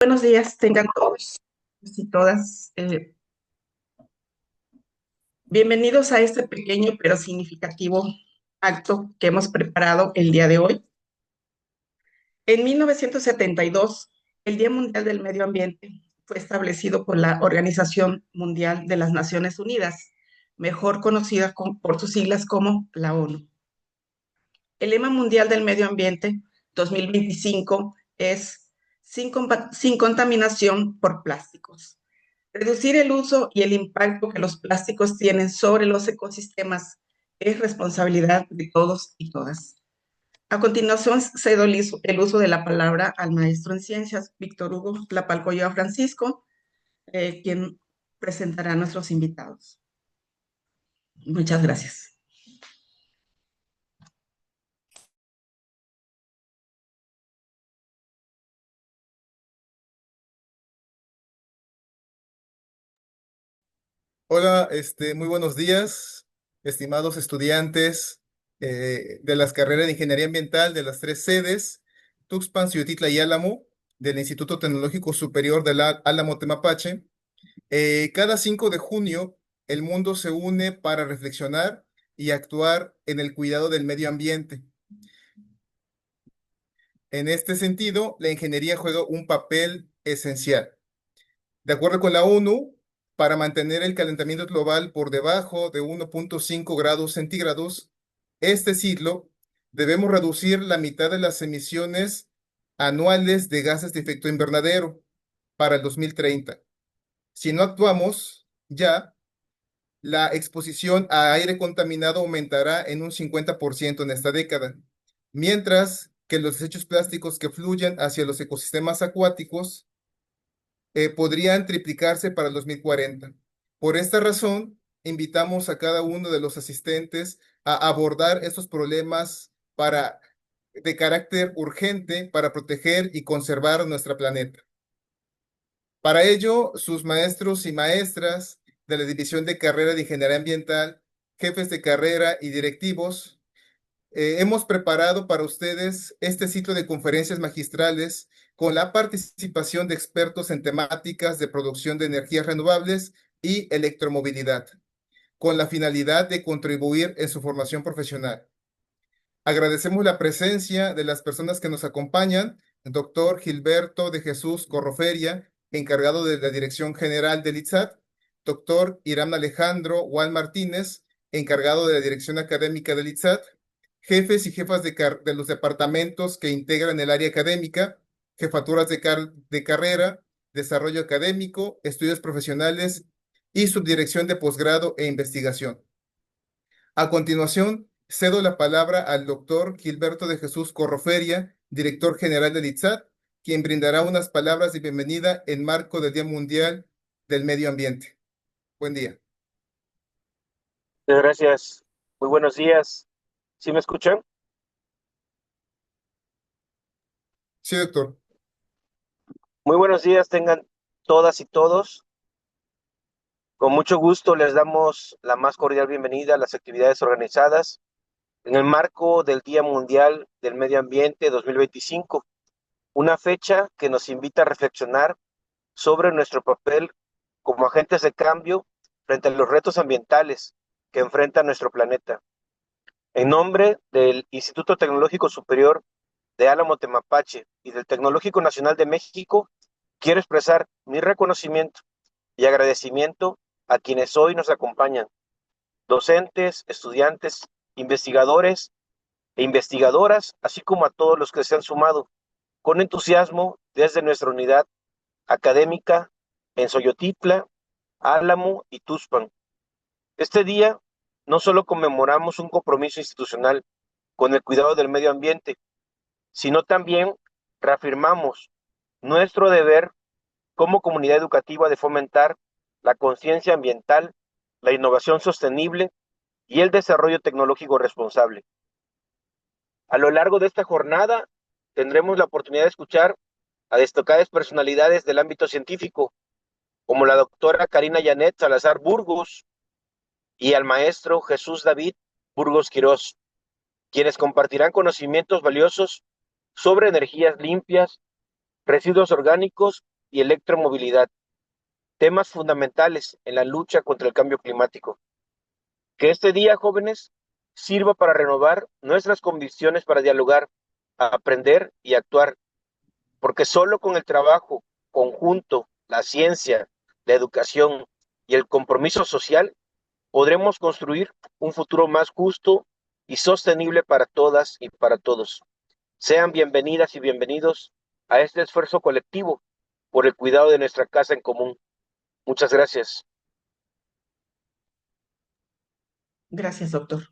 buenos días, tengan todos y todas. Bienvenidos a este pequeño pero significativo acto que hemos preparado el día de hoy. En 1972, el Día Mundial del Medio Ambiente fue establecido por la Organización Mundial de las Naciones Unidas, mejor conocida por sus siglas como la ONU. El lema mundial del medio ambiente 2025 es sin contaminación por plásticos. Reducir el uso y el impacto que los plásticos tienen sobre los ecosistemas es responsabilidad de todos y todas. A continuación, cedo el uso de la palabra al maestro en ciencias, Víctor Hugo Tlapalcoyoa Francisco, quien presentará a nuestros invitados. Muchas gracias. Hola, muy buenos días, estimados estudiantes de las carreras de Ingeniería Ambiental de las tres sedes, Tuxpan, Ciutitla y Álamo, del Instituto Tecnológico Superior de Álamo Temapache. Cada 5 de junio, el mundo se une para reflexionar y actuar en el cuidado del medio ambiente. En este sentido, la ingeniería juega un papel esencial. De acuerdo con la ONU, para mantener el calentamiento global por debajo de 1.5 grados centígrados este siglo, debemos reducir la mitad de las emisiones anuales de gases de efecto invernadero para el 2030. Si no actuamos ya, la exposición a aire contaminado aumentará en un 50% en esta década, mientras que los desechos plásticos que fluyen hacia los ecosistemas acuáticos podrían triplicarse para el 2040. Por esta razón, invitamos a cada uno de los asistentes a abordar estos problemas de carácter urgente para proteger y conservar nuestro planeta. Para ello, sus maestros y maestras de la División de Carrera de Ingeniería Ambiental, jefes de carrera y directivos, hemos preparado para ustedes este ciclo de conferencias magistrales con la participación de expertos en temáticas de producción de energías renovables y electromovilidad, con la finalidad de contribuir en su formación profesional. Agradecemos la presencia de las personas que nos acompañan: el doctor Gilberto de Jesús Corroferia, encargado de la Dirección General del ITSAT; doctor Irán Alejandro Juan Martínez, encargado de la Dirección Académica del ITSAT; jefes y jefas de los departamentos que integran el área académica, jefaturas de carrera, desarrollo académico, estudios profesionales y subdirección de posgrado e investigación. A continuación, cedo la palabra al doctor Gilberto de Jesús Corroferia, director general del ITSAT, quien brindará unas palabras de bienvenida en marco del Día Mundial del Medio Ambiente. Buen día. Muchas gracias. Muy buenos días. ¿Sí me escuchan? Sí, doctor. Muy buenos días tengan todas y todos. Con mucho gusto les damos la más cordial bienvenida a las actividades organizadas en el marco del Día Mundial del Medio Ambiente 2025, una fecha que nos invita a reflexionar sobre nuestro papel como agentes de cambio frente a los retos ambientales que enfrenta nuestro planeta. En nombre del Instituto Tecnológico Superior de Álamo Temapache y del Tecnológico Nacional de México, quiero expresar mi reconocimiento y agradecimiento a quienes hoy nos acompañan: docentes, estudiantes, investigadores e investigadoras, así como a todos los que se han sumado con entusiasmo desde nuestra unidad académica en Xoyotitla, Álamo y Tuxpan. Este día no solo conmemoramos un compromiso institucional con el cuidado del medio ambiente, sino también reafirmamos nuestro deber como comunidad educativa de fomentar la conciencia ambiental, la innovación sostenible y el desarrollo tecnológico responsable. A lo largo de esta jornada tendremos la oportunidad de escuchar a destacadas personalidades del ámbito científico, como la doctora Karina Janet Salazar Burgos y al maestro Jesús David Burgos Quirós, quienes compartirán conocimientos valiosos sobre energías limpias, residuos orgánicos y electromovilidad, temas fundamentales en la lucha contra el cambio climático. Que este día, jóvenes, sirva para renovar nuestras convicciones para dialogar, aprender y actuar, porque solo con el trabajo conjunto, la ciencia, la educación y el compromiso social podremos construir un futuro más justo y sostenible para todas y para todos. Sean bienvenidas y bienvenidos a este esfuerzo colectivo por el cuidado de nuestra casa en común. Muchas gracias. Gracias, doctor.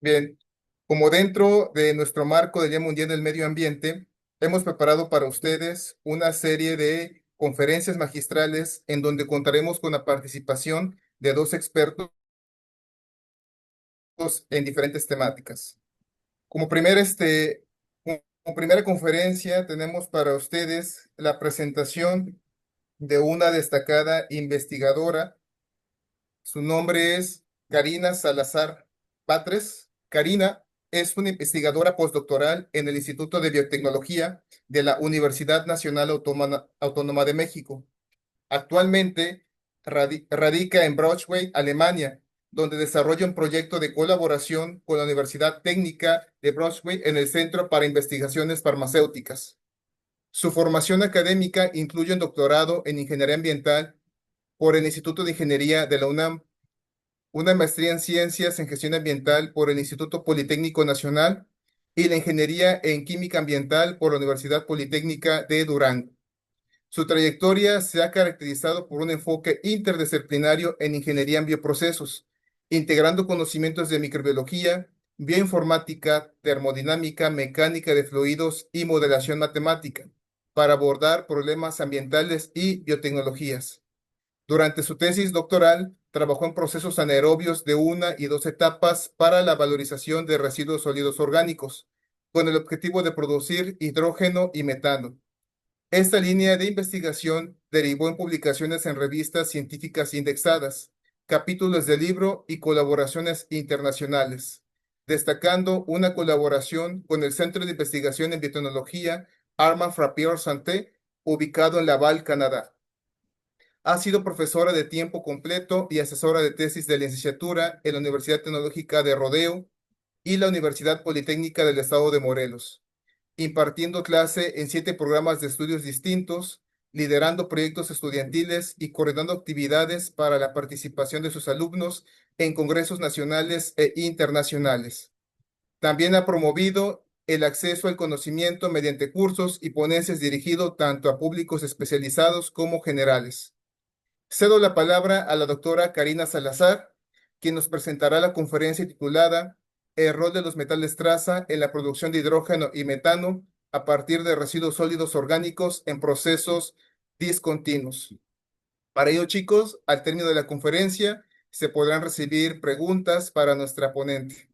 Bien, como dentro de nuestro marco del Día Mundial del Medio Ambiente, hemos preparado para ustedes una serie de conferencias magistrales en donde contaremos con la participación de dos expertos en diferentes temáticas. Como como primera conferencia tenemos para ustedes la presentación de una destacada investigadora. Su nombre es Karina Salazar Batres. Karina es una investigadora postdoctoral en el Instituto de Biotecnología de la Universidad Nacional Autónoma de México. Actualmente radica en Braunschweig, Alemania, donde desarrolla un proyecto de colaboración con la Universidad Técnica de Braunschweig en el Centro para Investigaciones Farmacéuticas. Su formación académica incluye un doctorado en Ingeniería Ambiental por el Instituto de Ingeniería de la UNAM, una maestría en Ciencias en Gestión Ambiental por el Instituto Politécnico Nacional y la Ingeniería en Química Ambiental por la Universidad Politécnica de Durango. Su trayectoria se ha caracterizado por un enfoque interdisciplinario en ingeniería en bioprocesos, integrando conocimientos de microbiología, bioinformática, termodinámica, mecánica de fluidos y modelación matemática para abordar problemas ambientales y biotecnologías. Durante su tesis doctoral, trabajó en procesos anaerobios de una y dos etapas para la valorización de residuos sólidos orgánicos, con el objetivo de producir hidrógeno y metano. Esta línea de investigación derivó en publicaciones en revistas científicas indexadas, capítulos de libro y colaboraciones internacionales, destacando una colaboración con el Centro de Investigación en Biotecnología Armand Frappier Santé, ubicado en Laval, Canadá. Ha sido profesora de tiempo completo y asesora de tesis de licenciatura en la Universidad Tecnológica de Rodeo y la Universidad Politécnica del Estado de Morelos, impartiendo clase en 7 programas de estudios distintos, liderando proyectos estudiantiles y coordinando actividades para la participación de sus alumnos en congresos nacionales e internacionales. También ha promovido el acceso al conocimiento mediante cursos y ponencias dirigidos tanto a públicos especializados como generales. Cedo la palabra a la doctora Karina Salazar, quien nos presentará la conferencia titulada El rol de los metales traza en la producción de hidrógeno y metano a partir de residuos sólidos orgánicos en procesos discontinuos. Para ello, chicos, al término de la conferencia se podrán recibir preguntas para nuestra ponente.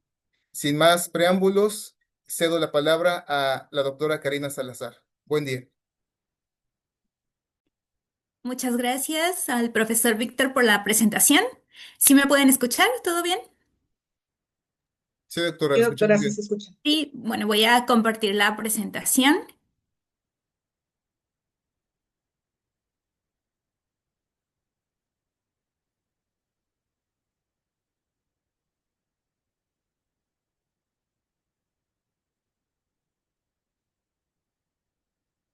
Sin más preámbulos, cedo la palabra a la doctora Karina Salazar. Buen día. Muchas gracias al profesor Víctor por la presentación. ¿Sí me pueden escuchar? ¿Todo bien? Sí, doctora, Sí, la doctora, escuchamos sí bien. se escucha. Y bueno, voy a compartir la presentación.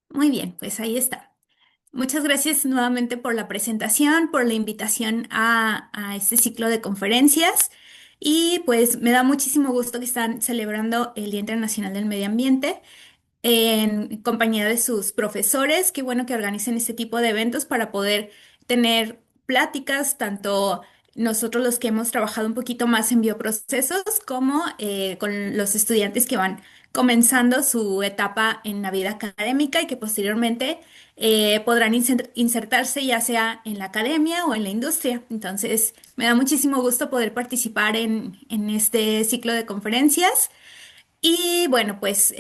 Muy bien, pues ahí está. Muchas gracias nuevamente por la presentación, por la invitación a este ciclo de conferencias. Y pues me da muchísimo gusto que están celebrando el Día Internacional del Medio Ambiente en compañía de sus profesores. Qué bueno que organicen este tipo de eventos para poder tener pláticas, tanto nosotros los que hemos trabajado un poquito más en bioprocesos, como con los estudiantes que van comenzando su etapa en la vida académica y que posteriormente podrán insertarse ya sea en la academia o en la industria. Entonces, me da muchísimo gusto poder participar en este ciclo de conferencias. Y bueno, pues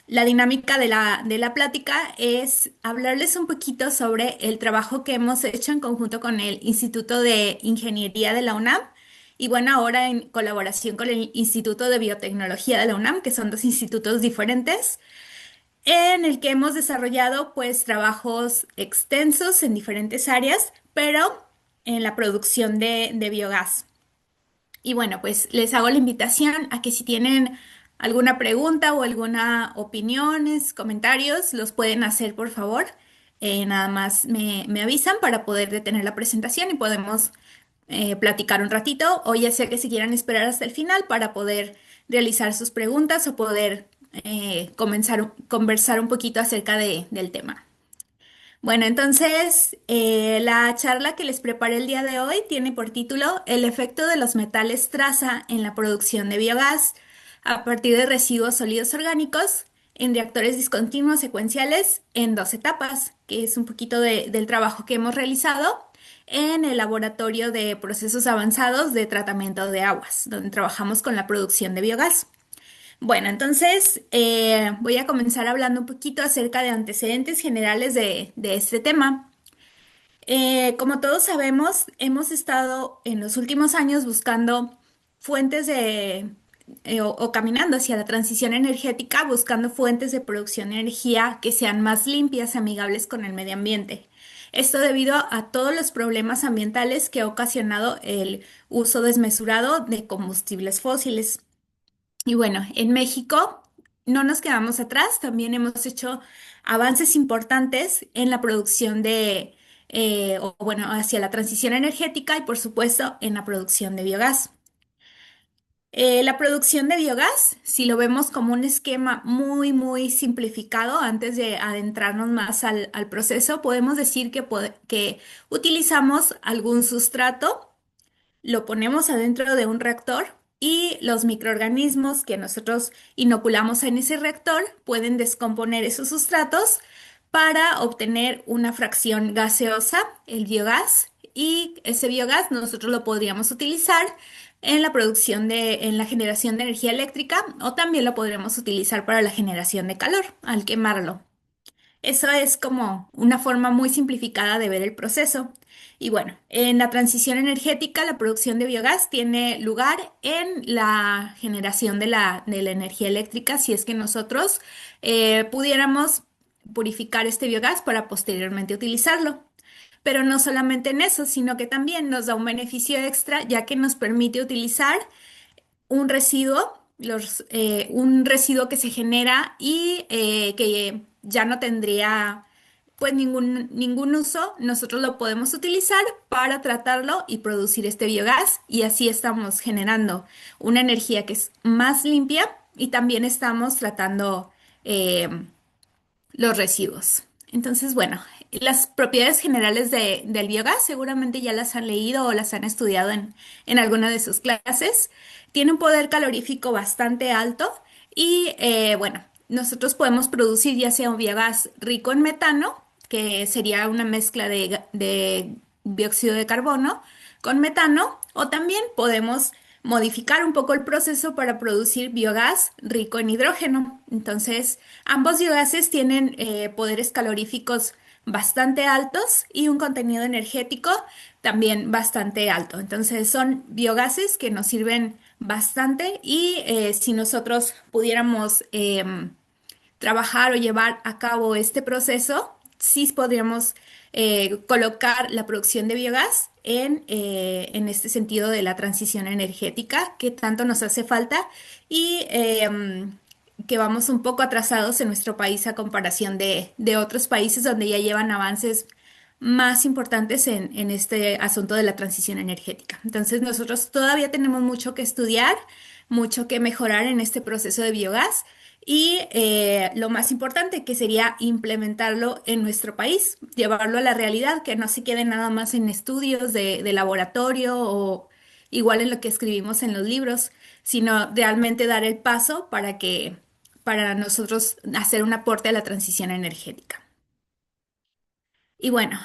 la dinámica de la plática es hablarles un poquito sobre el trabajo que hemos hecho en conjunto con el Instituto de Ingeniería de la UNAM y bueno, ahora en colaboración con el Instituto de Biotecnología de la UNAM, que son dos institutos diferentes, en el que hemos desarrollado pues trabajos extensos en diferentes áreas, pero en la producción de biogás. Y bueno, pues les hago la invitación a que si tienen alguna pregunta o alguna opiniones, comentarios, los pueden hacer por favor. Nada más me avisan para poder detener la presentación y podemos platicar un ratito o ya sea que si quieran esperar hasta el final para poder realizar sus preguntas o poder conversar un poquito acerca del tema. Bueno, entonces la charla que les preparé el día de hoy tiene por título El efecto de los metales traza en la producción de biogás a partir de residuos sólidos orgánicos en reactores discontinuos secuenciales en dos etapas, que es un poquito del trabajo que hemos realizado en el laboratorio de procesos avanzados de tratamiento de aguas, donde trabajamos con la producción de biogás. Bueno, entonces voy a comenzar hablando un poquito acerca de antecedentes generales de este tema. Como todos sabemos, hemos estado en los últimos años buscando fuentes o caminando hacia la transición energética, buscando fuentes de producción de energía que sean más limpias, amigables con el medio ambiente. Esto debido a todos los problemas ambientales que ha ocasionado el uso desmesurado de combustibles fósiles. Y bueno, en México no nos quedamos atrás, también hemos hecho avances importantes en la producción o bueno, hacia la transición energética y por supuesto en la producción de biogás. La producción de biogás, si lo vemos como un esquema muy simplificado, antes de adentrarnos más al proceso, podemos decir que utilizamos algún sustrato, lo ponemos adentro de un reactor y los microorganismos que nosotros inoculamos en ese reactor pueden descomponer esos sustratos para obtener una fracción gaseosa, el biogás, y ese biogás nosotros lo podríamos utilizar en la en la generación de energía eléctrica o también lo podríamos utilizar para la generación de calor al quemarlo. Eso es como una forma muy simplificada de ver el proceso. Y bueno, en la transición energética, la producción de biogás tiene lugar en la generación de la energía eléctrica, si es que nosotros pudiéramos purificar este biogás para posteriormente utilizarlo. Pero no solamente en eso, sino que también nos da un beneficio extra, ya que nos permite utilizar un residuo, un residuo que se genera y que ya no tendría pues ningún uso, nosotros lo podemos utilizar para tratarlo y producir este biogás y así estamos generando una energía que es más limpia y también estamos tratando eh, los residuos. Entonces, bueno, las propiedades generales del biogás seguramente ya las han leído o las han estudiado en alguna de sus clases. Tiene un poder calorífico bastante alto y, bueno, nosotros podemos producir ya sea un biogás rico en metano, que sería una mezcla de dióxido de carbono con metano, o también podemos modificar un poco el proceso para producir biogás rico en hidrógeno. Entonces, ambos biogases tienen poderes caloríficos bastante altos y un contenido energético también bastante alto. Entonces, son biogases que nos sirven bastante y si nosotros pudiéramos trabajar o llevar a cabo este proceso, sí podríamos colocar la producción de biogás en este sentido de la transición energética que tanto nos hace falta y que vamos un poco atrasados en nuestro país a comparación de otros países donde ya llevan avances más importantes en este asunto de la transición energética. Entonces, nosotros todavía tenemos mucho que estudiar, mucho que mejorar en este proceso de biogás y lo más importante que sería implementarlo en nuestro país, llevarlo a la realidad, que no se quede nada más en estudios de laboratorio o igual en lo que escribimos en los libros, sino realmente dar el paso para que para nosotros hacer un aporte a la transición energética. Y bueno,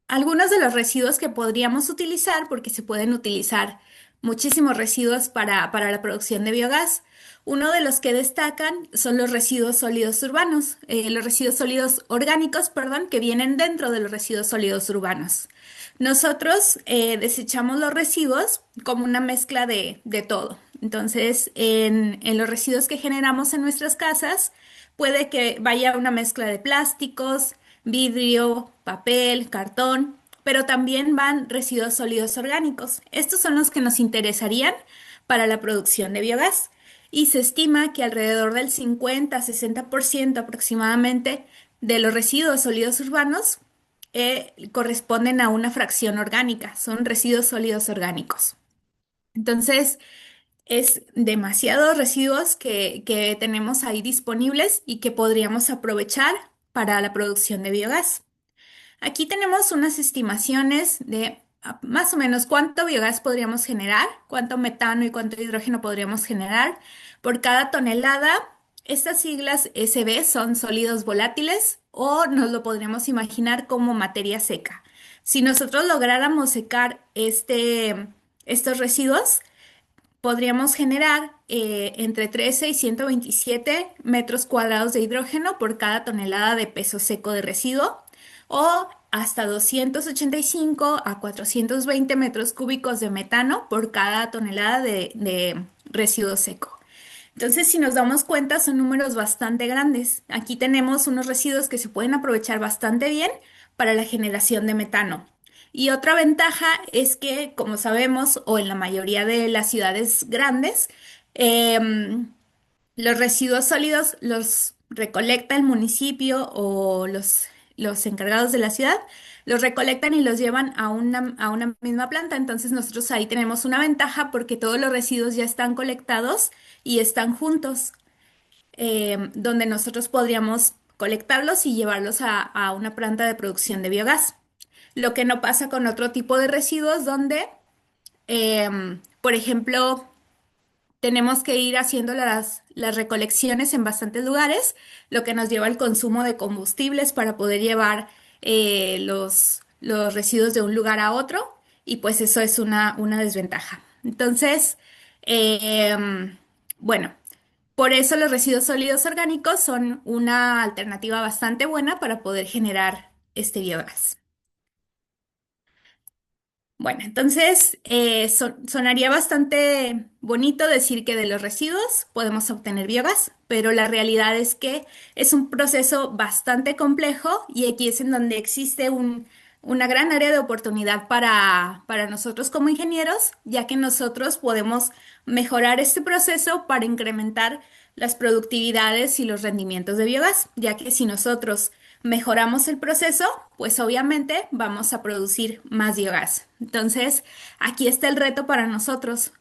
algunos de los residuos que podríamos utilizar, porque se pueden utilizar muchísimos residuos para la producción de biogás. Uno de los que destacan son los residuos sólidos urbanos, los residuos sólidos orgánicos, perdón, que vienen dentro de los residuos sólidos urbanos. Nosotros desechamos los residuos como una mezcla de todo. Entonces, en los residuos que generamos en nuestras casas, puede que vaya una mezcla de plásticos, vidrio, papel, cartón, pero también van residuos sólidos orgánicos. Estos son los que nos interesarían para la producción de biogás. Y se estima que alrededor del 50-60% aproximadamente de los residuos sólidos urbanos corresponden a una fracción orgánica, son residuos sólidos orgánicos. Entonces, es demasiados residuos que tenemos ahí disponibles y que podríamos aprovechar para la producción de biogás. Aquí tenemos unas estimaciones de más o menos cuánto biogás podríamos generar, cuánto metano y cuánto hidrógeno podríamos generar por cada tonelada. Estas siglas SB son sólidos volátiles o nos lo podríamos imaginar como materia seca. Si nosotros lográramos secar estos residuos, podríamos generar entre 13 y 127 metros cuadrados de hidrógeno por cada tonelada de peso seco de residuo o hasta 285 a 420 metros cúbicos de metano por cada tonelada de residuo seco. Entonces, si nos damos cuenta, son números bastante grandes. Aquí tenemos unos residuos que se pueden aprovechar bastante bien para la generación de metano. Y otra ventaja es que, como sabemos, o en la mayoría de las ciudades grandes, los residuos sólidos los recolecta el municipio o los encargados de la ciudad, los recolectan y los llevan a una misma planta. Entonces nosotros ahí tenemos una ventaja porque todos los residuos ya están colectados y están juntos, donde nosotros podríamos colectarlos y llevarlos a una planta de producción de biogás. Lo que no pasa con otro tipo de residuos donde, por ejemplo, tenemos que ir haciendo las recolecciones en bastantes lugares, lo que nos lleva al consumo de combustibles para poder llevar los residuos de un lugar a otro, y pues eso es una desventaja. Entonces, bueno, por eso los residuos sólidos orgánicos son una alternativa bastante buena para poder generar este biogás. Bueno, entonces sonaría bastante bonito decir que de los residuos podemos obtener biogás, pero la realidad es que es un proceso bastante complejo y aquí es en donde existe una gran área de oportunidad para nosotros como ingenieros, ya que nosotros podemos mejorar este proceso para incrementar las productividades y los rendimientos de biogás, ya que si nosotros mejoramos el proceso, pues obviamente vamos a producir más biogás. Entonces, aquí está el reto para nosotros.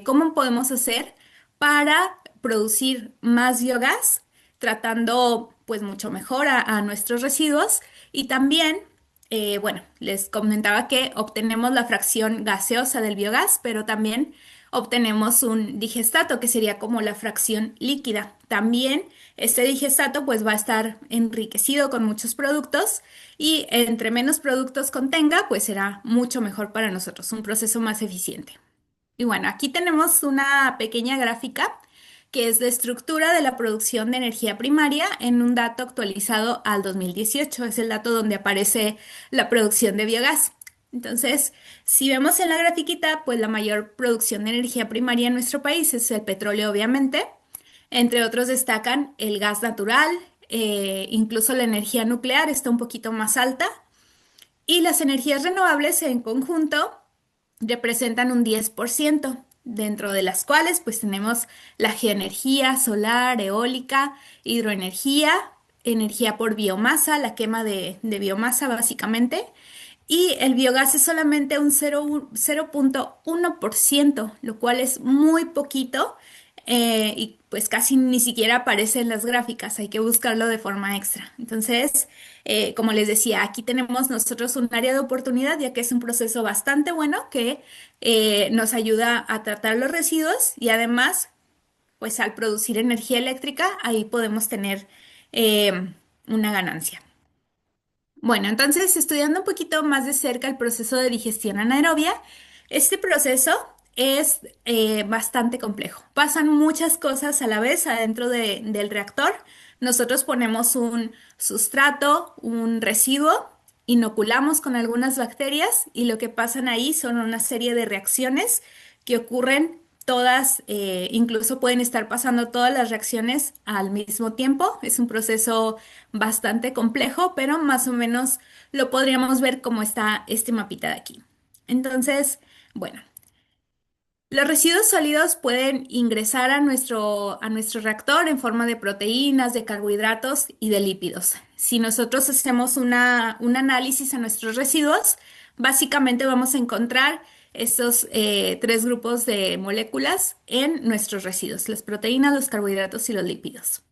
¿Cómo podemos hacer para producir más biogás, tratando pues mucho mejor a nuestros residuos? Y también, bueno, les comentaba que obtenemos la fracción gaseosa del biogás, pero también obtenemos un digestato, que sería como la fracción líquida. También este digestato pues va a estar enriquecido con muchos productos y entre menos productos contenga, pues será mucho mejor para nosotros, un proceso más eficiente. Y bueno, aquí tenemos una pequeña gráfica que es de estructura de la producción de energía primaria en un dato actualizado al 2018. Es el dato donde aparece la producción de biogás. Entonces, si vemos en la grafiquita, pues la mayor producción de energía primaria en nuestro país es el petróleo, obviamente. Entre otros destacan el gas natural, incluso la energía nuclear está un poquito más alta. Y las energías renovables en conjunto representan un 10%, dentro de las cuales pues tenemos la geoenergía, solar, eólica, hidroenergía, energía por biomasa, la quema de biomasa básicamente, y el biogás es solamente un 0,1%, lo cual es muy poquito, y pues casi ni siquiera aparece en las gráficas, hay que buscarlo de forma extra. Entonces, como les decía, aquí tenemos nosotros un área de oportunidad, ya que es un proceso bastante bueno que nos ayuda a tratar los residuos y además pues al producir energía eléctrica, ahí podemos tener una ganancia. Bueno, entonces estudiando un poquito más de cerca el proceso de digestión anaerobia, este proceso es bastante complejo. Pasan muchas cosas a la vez adentro del reactor. Nosotros ponemos un sustrato, un residuo, inoculamos con algunas bacterias y lo que pasan ahí son una serie de reacciones que ocurren todas, incluso pueden estar pasando todas las reacciones al mismo tiempo. Es un proceso bastante complejo, pero más o menos lo podríamos ver como está este mapita de aquí. Entonces, bueno, los residuos sólidos pueden ingresar a nuestro reactor en forma de proteínas, de carbohidratos y de lípidos. Si nosotros hacemos un análisis a nuestros residuos, básicamente vamos a encontrar estos tres grupos de moléculas en nuestros residuos, las proteínas, los carbohidratos y los lípidos.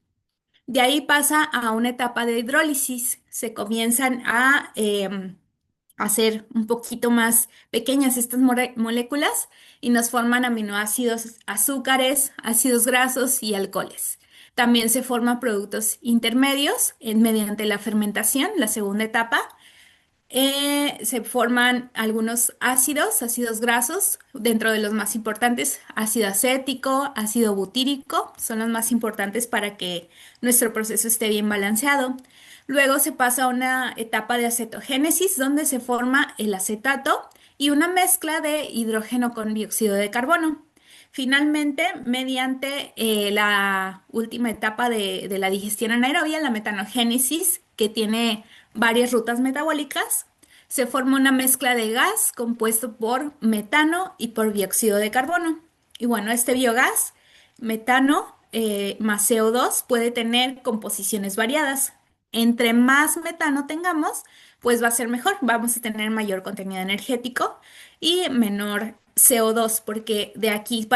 De ahí pasa a una etapa de hidrólisis. Se comienzan a hacer un poquito más pequeñas estas moléculas y nos forman aminoácidos, azúcares, ácidos grasos y alcoholes. También se forman productos intermedios mediante la fermentación, la segunda etapa. Se forman algunos ácidos, ácidos grasos, dentro de los más importantes, ácido acético, ácido butírico, son los más importantes para que nuestro proceso esté bien balanceado. Luego se pasa a una etapa de acetogénesis donde se forma el acetato y una mezcla de hidrógeno con dióxido de carbono. Finalmente, mediante la última etapa de la digestión anaerobia, la metanogénesis, que tiene varias rutas metabólicas, se forma una mezcla de gas compuesto por metano y por dióxido de carbono. Y bueno, este biogás, metano más CO2, puede tener composiciones variadas. Entre más metano tengamos, pues va a ser mejor. Vamos a tener mayor contenido energético y menor CO2, porque de aquí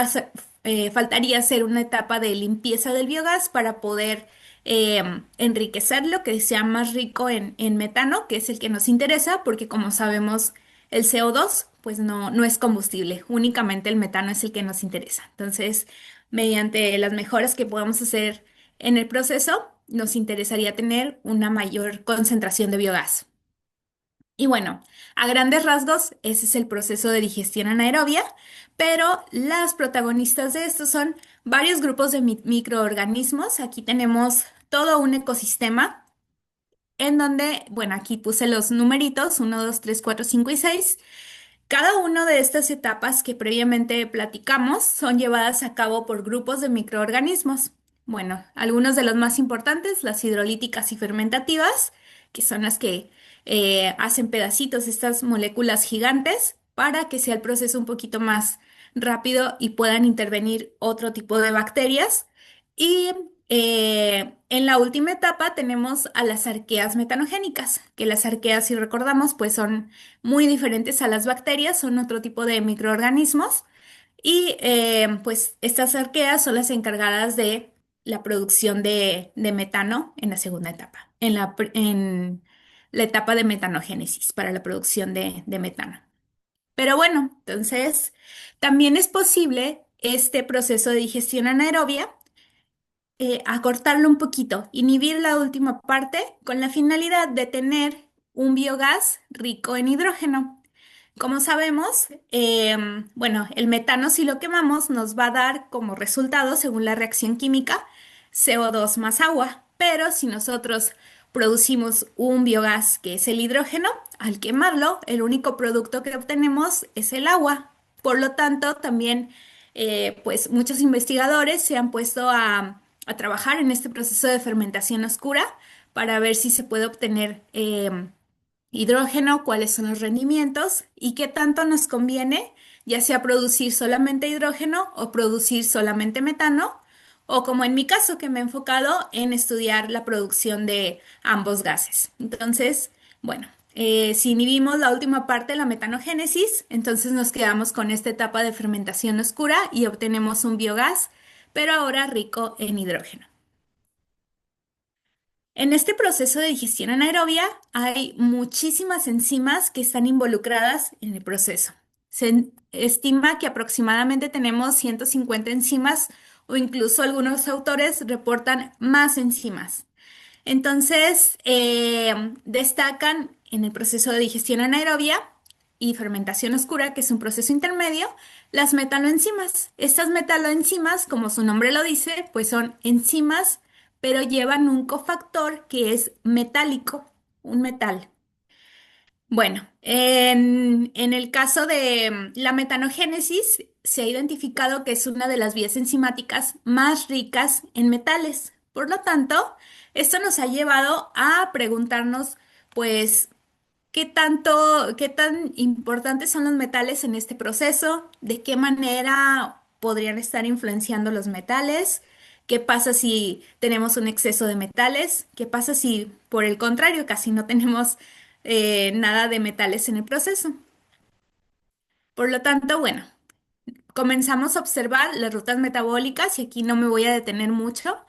faltaría hacer una etapa de limpieza del biogás para poder enriquecerlo, que sea más rico en metano, que es el que nos interesa, porque como sabemos, el CO2 pues no es combustible, únicamente el metano es el que nos interesa. Entonces, mediante las mejoras que podamos hacer en el proceso, nos interesaría tener una mayor concentración de biogás. Y bueno, a grandes rasgos, ese es el proceso de digestión anaerobia, pero las protagonistas de esto son varios grupos de microorganismos. Aquí tenemos todo un ecosistema en donde, bueno, aquí puse los numeritos, 1, 2, 3, 4, 5 y 6. Cada una de estas etapas que previamente platicamos son llevadas a cabo por grupos de microorganismos. Bueno, algunos de los más importantes, las hidrolíticas y fermentativas, que son las que hacen pedacitos estas moléculas gigantes para que sea el proceso un poquito más rápido y puedan intervenir otro tipo de bacterias. Y en la última etapa tenemos a las arqueas metanogénicas, que las arqueas, si recordamos, pues son muy diferentes a las bacterias, son otro tipo de microorganismos y pues estas arqueas son las encargadas de la producción de metano en la segunda etapa, en la etapa de metanogénesis para la producción de metano. Pero bueno, entonces también es posible este proceso de digestión anaerobia acortarlo un poquito, inhibir la última parte con la finalidad de tener un biogás rico en hidrógeno. Como sabemos, bueno, el metano si lo quemamos nos va a dar como resultado, según la reacción química, CO2 más agua. Pero si nosotros producimos un biogás que es el hidrógeno, al quemarlo, el único producto que obtenemos es el agua. Por lo tanto, también, pues muchos investigadores se han puesto a trabajar en este proceso de fermentación oscura para ver si se puede obtener hidrógeno, cuáles son los rendimientos y qué tanto nos conviene, ya sea producir solamente hidrógeno o producir solamente metano, o como en mi caso, que me he enfocado en estudiar la producción de ambos gases. Entonces, bueno, si inhibimos la última parte, la metanogénesis, entonces nos quedamos con esta etapa de fermentación oscura y obtenemos un biogás, pero ahora rico en hidrógeno. En este proceso de digestión anaerobia hay muchísimas enzimas que están involucradas en el proceso. Se estima que aproximadamente tenemos 150 enzimas o incluso algunos autores reportan más enzimas. Entonces, destacan en el proceso de digestión anaerobia y fermentación oscura, que es un proceso intermedio, las metaloenzimas. Estas metaloenzimas, como su nombre lo dice, pues son enzimas, pero llevan un cofactor que es metálico, un metal. Bueno, en el caso de la metanogénesis, se ha identificado que es una de las vías enzimáticas más ricas en metales. Por lo tanto, esto nos ha llevado a preguntarnos, pues, qué tan importantes son los metales en este proceso? ¿De qué manera podrían estar influenciando los metales? ¿Qué pasa si tenemos un exceso de metales? ¿Qué pasa si, por el contrario, casi no tenemos nada de metales en el proceso? Por lo tanto, bueno, comenzamos a observar las rutas metabólicas y aquí no me voy a detener mucho,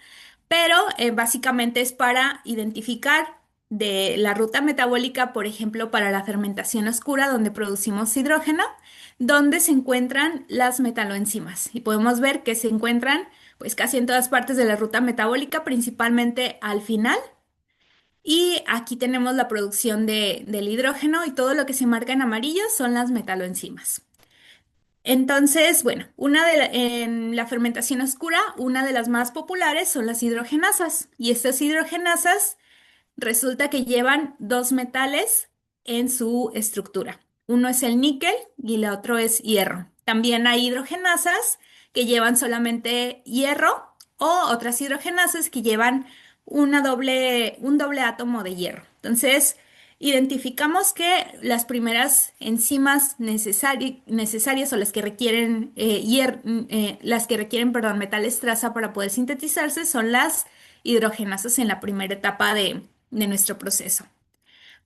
pero básicamente es para identificar de la ruta metabólica, por ejemplo, para la fermentación oscura, donde producimos hidrógeno, donde se encuentran las metaloenzimas. Y podemos ver que se encuentran pues casi en todas partes de la ruta metabólica, principalmente al final. Y aquí tenemos la producción del hidrógeno y todo lo que se marca en amarillo son las metaloenzimas. Entonces, bueno, en la fermentación oscura, una de las más populares son las hidrogenasas. Y estas hidrogenasas resulta que llevan dos metales en su estructura. Uno es el níquel y el otro es hierro. También hay hidrogenasas que llevan solamente hierro o otras hidrogenasas que llevan un doble átomo de hierro. Entonces, identificamos que las primeras enzimas necesarias o las que requieren, perdón, metales traza para poder sintetizarse son las hidrogenasas en la primera etapa de nuestro proceso.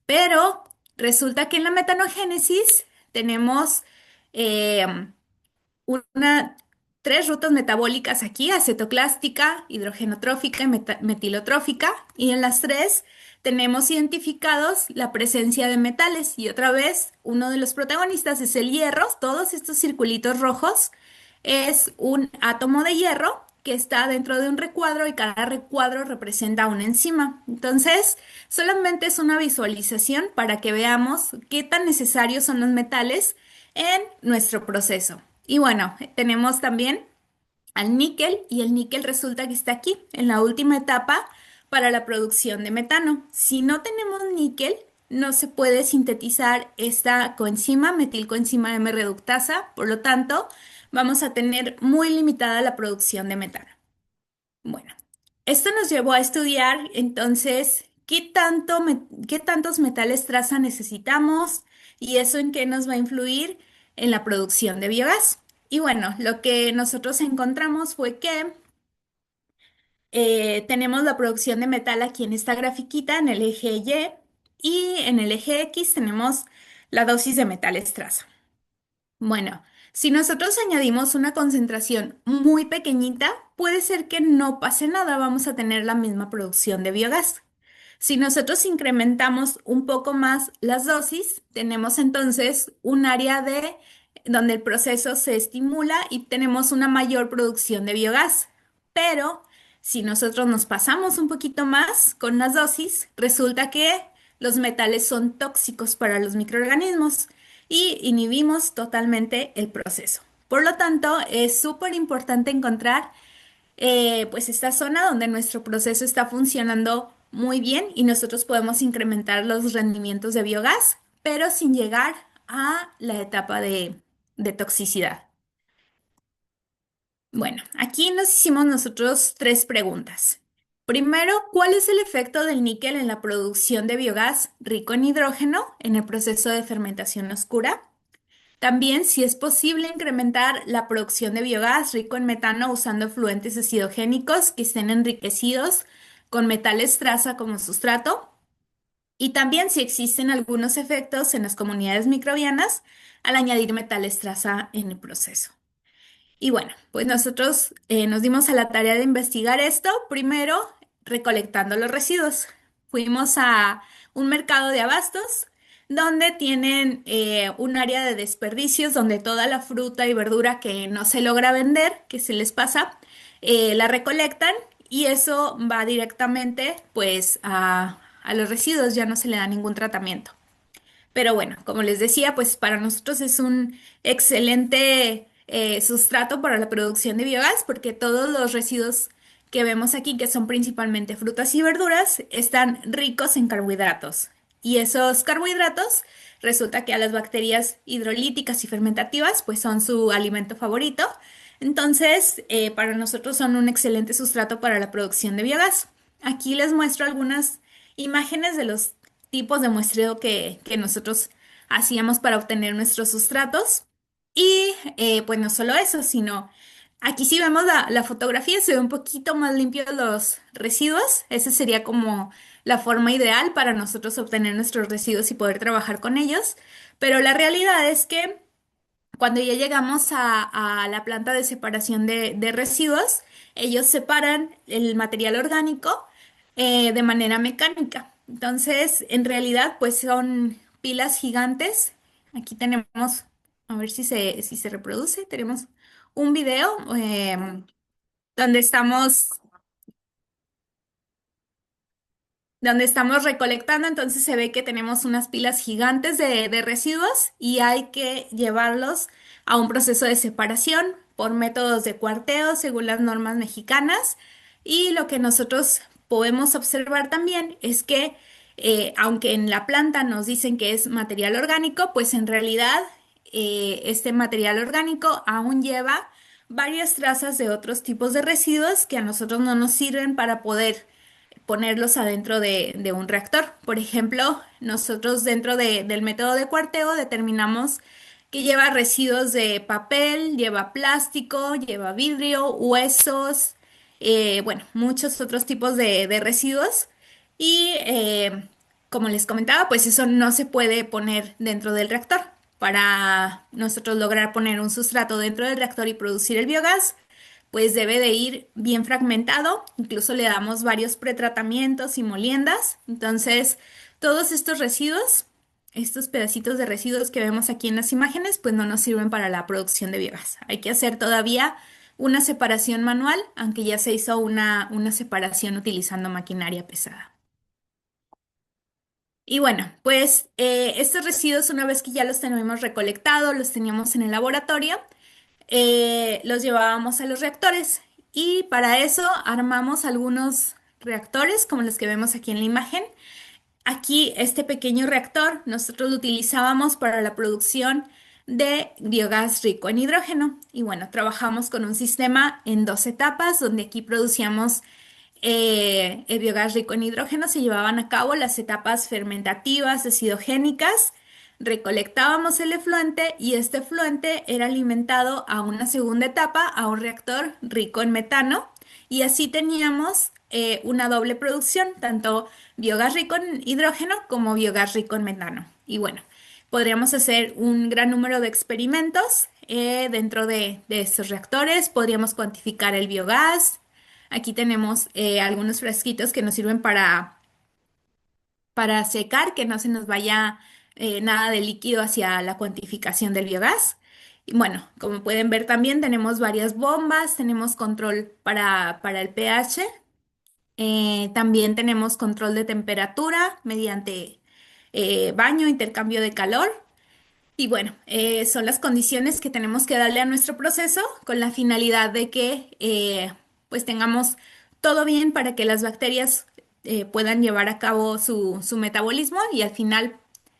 Pero resulta que en la metanogénesis tenemos eh, una, tres rutas metabólicas aquí: acetoclástica, hidrogenotrófica y metilotrófica, y en las tres tenemos identificados la presencia de metales. Y otra vez, uno de los protagonistas es el hierro. Todos estos circulitos rojos es un átomo de hierro que está dentro de un recuadro y cada recuadro representa una enzima. Entonces, solamente es una visualización para que veamos qué tan necesarios son los metales en nuestro proceso. Y bueno, tenemos también al níquel, y el níquel resulta que está aquí en la última etapa para la producción de metano. Si no tenemos níquel, no se puede sintetizar esta coenzima, metilcoenzima M reductasa, por lo tanto, vamos a tener muy limitada la producción de metano. Bueno, esto nos llevó a estudiar entonces qué tantos metales traza necesitamos y eso en qué nos va a influir en la producción de biogás. Y bueno, lo que nosotros encontramos fue que tenemos la producción de metal aquí en esta grafiquita, en el eje Y en el eje X tenemos la dosis de metales traza. Bueno, si nosotros añadimos una concentración muy pequeñita, puede ser que no pase nada, vamos a tener la misma producción de biogás. Si nosotros incrementamos un poco más las dosis, tenemos entonces un área donde el proceso se estimula y tenemos una mayor producción de biogás. Pero si nosotros nos pasamos un poquito más con las dosis, resulta que los metales son tóxicos para los microorganismos y inhibimos totalmente el proceso. Por lo tanto, es súper importante encontrar pues esta zona donde nuestro proceso está funcionando muy bien y nosotros podemos incrementar los rendimientos de biogás, pero sin llegar a la etapa de toxicidad. Bueno, aquí nos hicimos nosotros tres preguntas. Primero, ¿cuál es el efecto del níquel en la producción de biogás rico en hidrógeno en el proceso de fermentación oscura? También, si es posible incrementar la producción de biogás rico en metano usando fluentes acidogénicos que estén enriquecidos con metales traza como sustrato. Y también si existen algunos efectos en las comunidades microbianas al añadir metales traza en el proceso. Y bueno, pues nosotros nos dimos a la tarea de investigar esto, primero recolectando los residuos. Fuimos a un mercado de abastos donde tienen un área de desperdicios donde toda la fruta y verdura que no se logra vender, que se les pasa, la recolectan y eso va directamente pues a los residuos, ya no se le da ningún tratamiento. Pero bueno, como les decía, pues para nosotros es un excelente sustrato para la producción de biogás porque todos los residuos que vemos aquí, que son principalmente frutas y verduras, están ricos en carbohidratos. Y esos carbohidratos resulta que a las bacterias hidrolíticas y fermentativas pues son su alimento favorito. Entonces, para nosotros son un excelente sustrato para la producción de biogás. Aquí les muestro algunas imágenes de los tipos de muestreo que nosotros hacíamos para obtener nuestros sustratos. Y pues no solo eso, sino aquí si vemos la fotografía, se ve un poquito más limpio los residuos. Esa sería como la forma ideal para nosotros obtener nuestros residuos y poder trabajar con ellos. Pero la realidad es que cuando ya llegamos a la planta de separación de residuos, ellos separan el material orgánico de manera mecánica. Entonces, en realidad, pues son pilas gigantes. Aquí tenemos, a ver si se reproduce, tenemos un video donde estamos recolectando, entonces se ve que tenemos unas pilas gigantes de residuos y hay que llevarlos a un proceso de separación por métodos de cuarteo según las normas mexicanas. Y lo que nosotros podemos observar también es que aunque en la planta nos dicen que es material orgánico, pues en realidad este material orgánico aún lleva varias trazas de otros tipos de residuos que a nosotros no nos sirven para poder ponerlos adentro de un reactor. Por ejemplo, nosotros dentro del método de cuarteo determinamos que lleva residuos de papel, lleva plástico, lleva vidrio, huesos, bueno, muchos otros tipos de residuos. Y como les comentaba, pues eso no se puede poner dentro del reactor. Para nosotros lograr poner un sustrato dentro del reactor y producir el biogás, pues debe de ir bien fragmentado, incluso le damos varios pretratamientos y moliendas. Entonces, todos estos residuos, estos pedacitos de residuos que vemos aquí en las imágenes, pues no nos sirven para la producción de biogás. Hay que hacer todavía una separación manual, aunque ya se hizo una separación utilizando maquinaria pesada. Y bueno, pues estos residuos, una vez que ya los tenemos recolectados, los teníamos en el laboratorio, los llevábamos a los reactores y para eso armamos algunos reactores como los que vemos aquí en la imagen. Aquí este pequeño reactor nosotros lo utilizábamos para la producción de biogás rico en hidrógeno y bueno, trabajamos con un sistema en dos etapas donde aquí producíamos el biogás rico en hidrógeno. Se llevaban a cabo las etapas fermentativas, acidogénicas. Recolectábamos el efluente y este efluente era alimentado a una segunda etapa, a un reactor rico en metano, y así teníamos una doble producción, tanto biogás rico en hidrógeno como biogás rico en metano. Y bueno, podríamos hacer un gran número de experimentos dentro de estos reactores, podríamos cuantificar el biogás. Aquí tenemos algunos frasquitos que nos sirven para secar, que no se nos vaya nada de líquido hacia la cuantificación del biogás. Y bueno, como pueden ver también tenemos varias bombas, tenemos control para el pH, también tenemos control de temperatura mediante baño, intercambio de calor. Y bueno, son las condiciones que tenemos que darle a nuestro proceso con la finalidad de que pues tengamos todo bien para que las bacterias puedan llevar a cabo su metabolismo y al final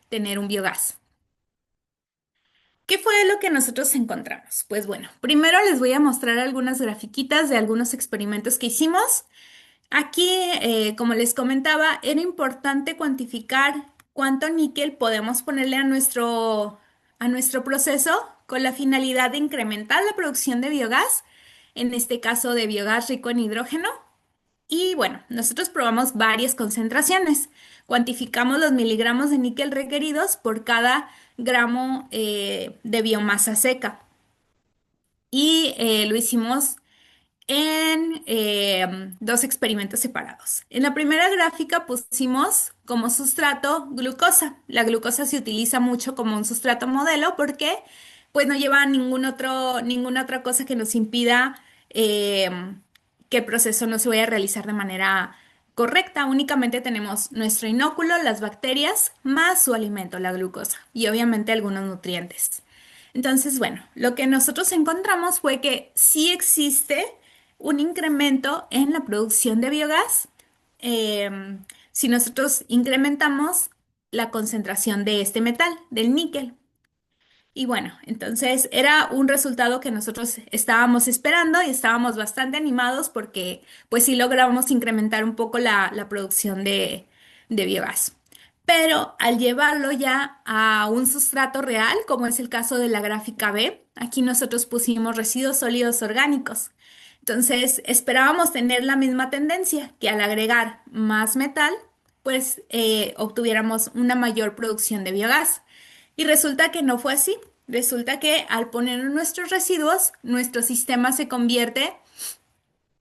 tener un biogás. ¿Qué fue lo que nosotros encontramos? Pues bueno, primero les voy a mostrar algunas grafiquitas de algunos experimentos que hicimos. Aquí, como les comentaba, era importante cuantificar cuánto níquel podemos ponerle a nuestro proceso con la finalidad de incrementar la producción de biogás, en este caso de biogás rico en hidrógeno. Y bueno, nosotros probamos varias concentraciones. Cuantificamos los miligramos de níquel requeridos por cada gramo de biomasa seca. Y lo hicimos en dos experimentos separados. En la primera gráfica pusimos como sustrato glucosa. La glucosa se utiliza mucho como un sustrato modelo porque pues no lleva ninguna otra cosa que nos impida que el proceso no se vaya a realizar de manera correcta. Únicamente tenemos nuestro inóculo, las bacterias, más su alimento, la glucosa, y obviamente algunos nutrientes. Entonces, bueno, lo que nosotros encontramos fue que sí existe un incremento en la producción de biogás si nosotros incrementamos la concentración de este metal, del níquel. Y bueno, entonces era un resultado que nosotros estábamos esperando y estábamos bastante animados porque pues sí logramos incrementar un poco la producción de biogás. Pero al llevarlo ya a un sustrato real, como es el caso de la gráfica B, aquí nosotros pusimos residuos sólidos orgánicos. Entonces esperábamos tener la misma tendencia, que al agregar más metal, pues obtuviéramos una mayor producción de biogás. Y resulta que no fue así. Resulta que al poner nuestros residuos, nuestro sistema se convierte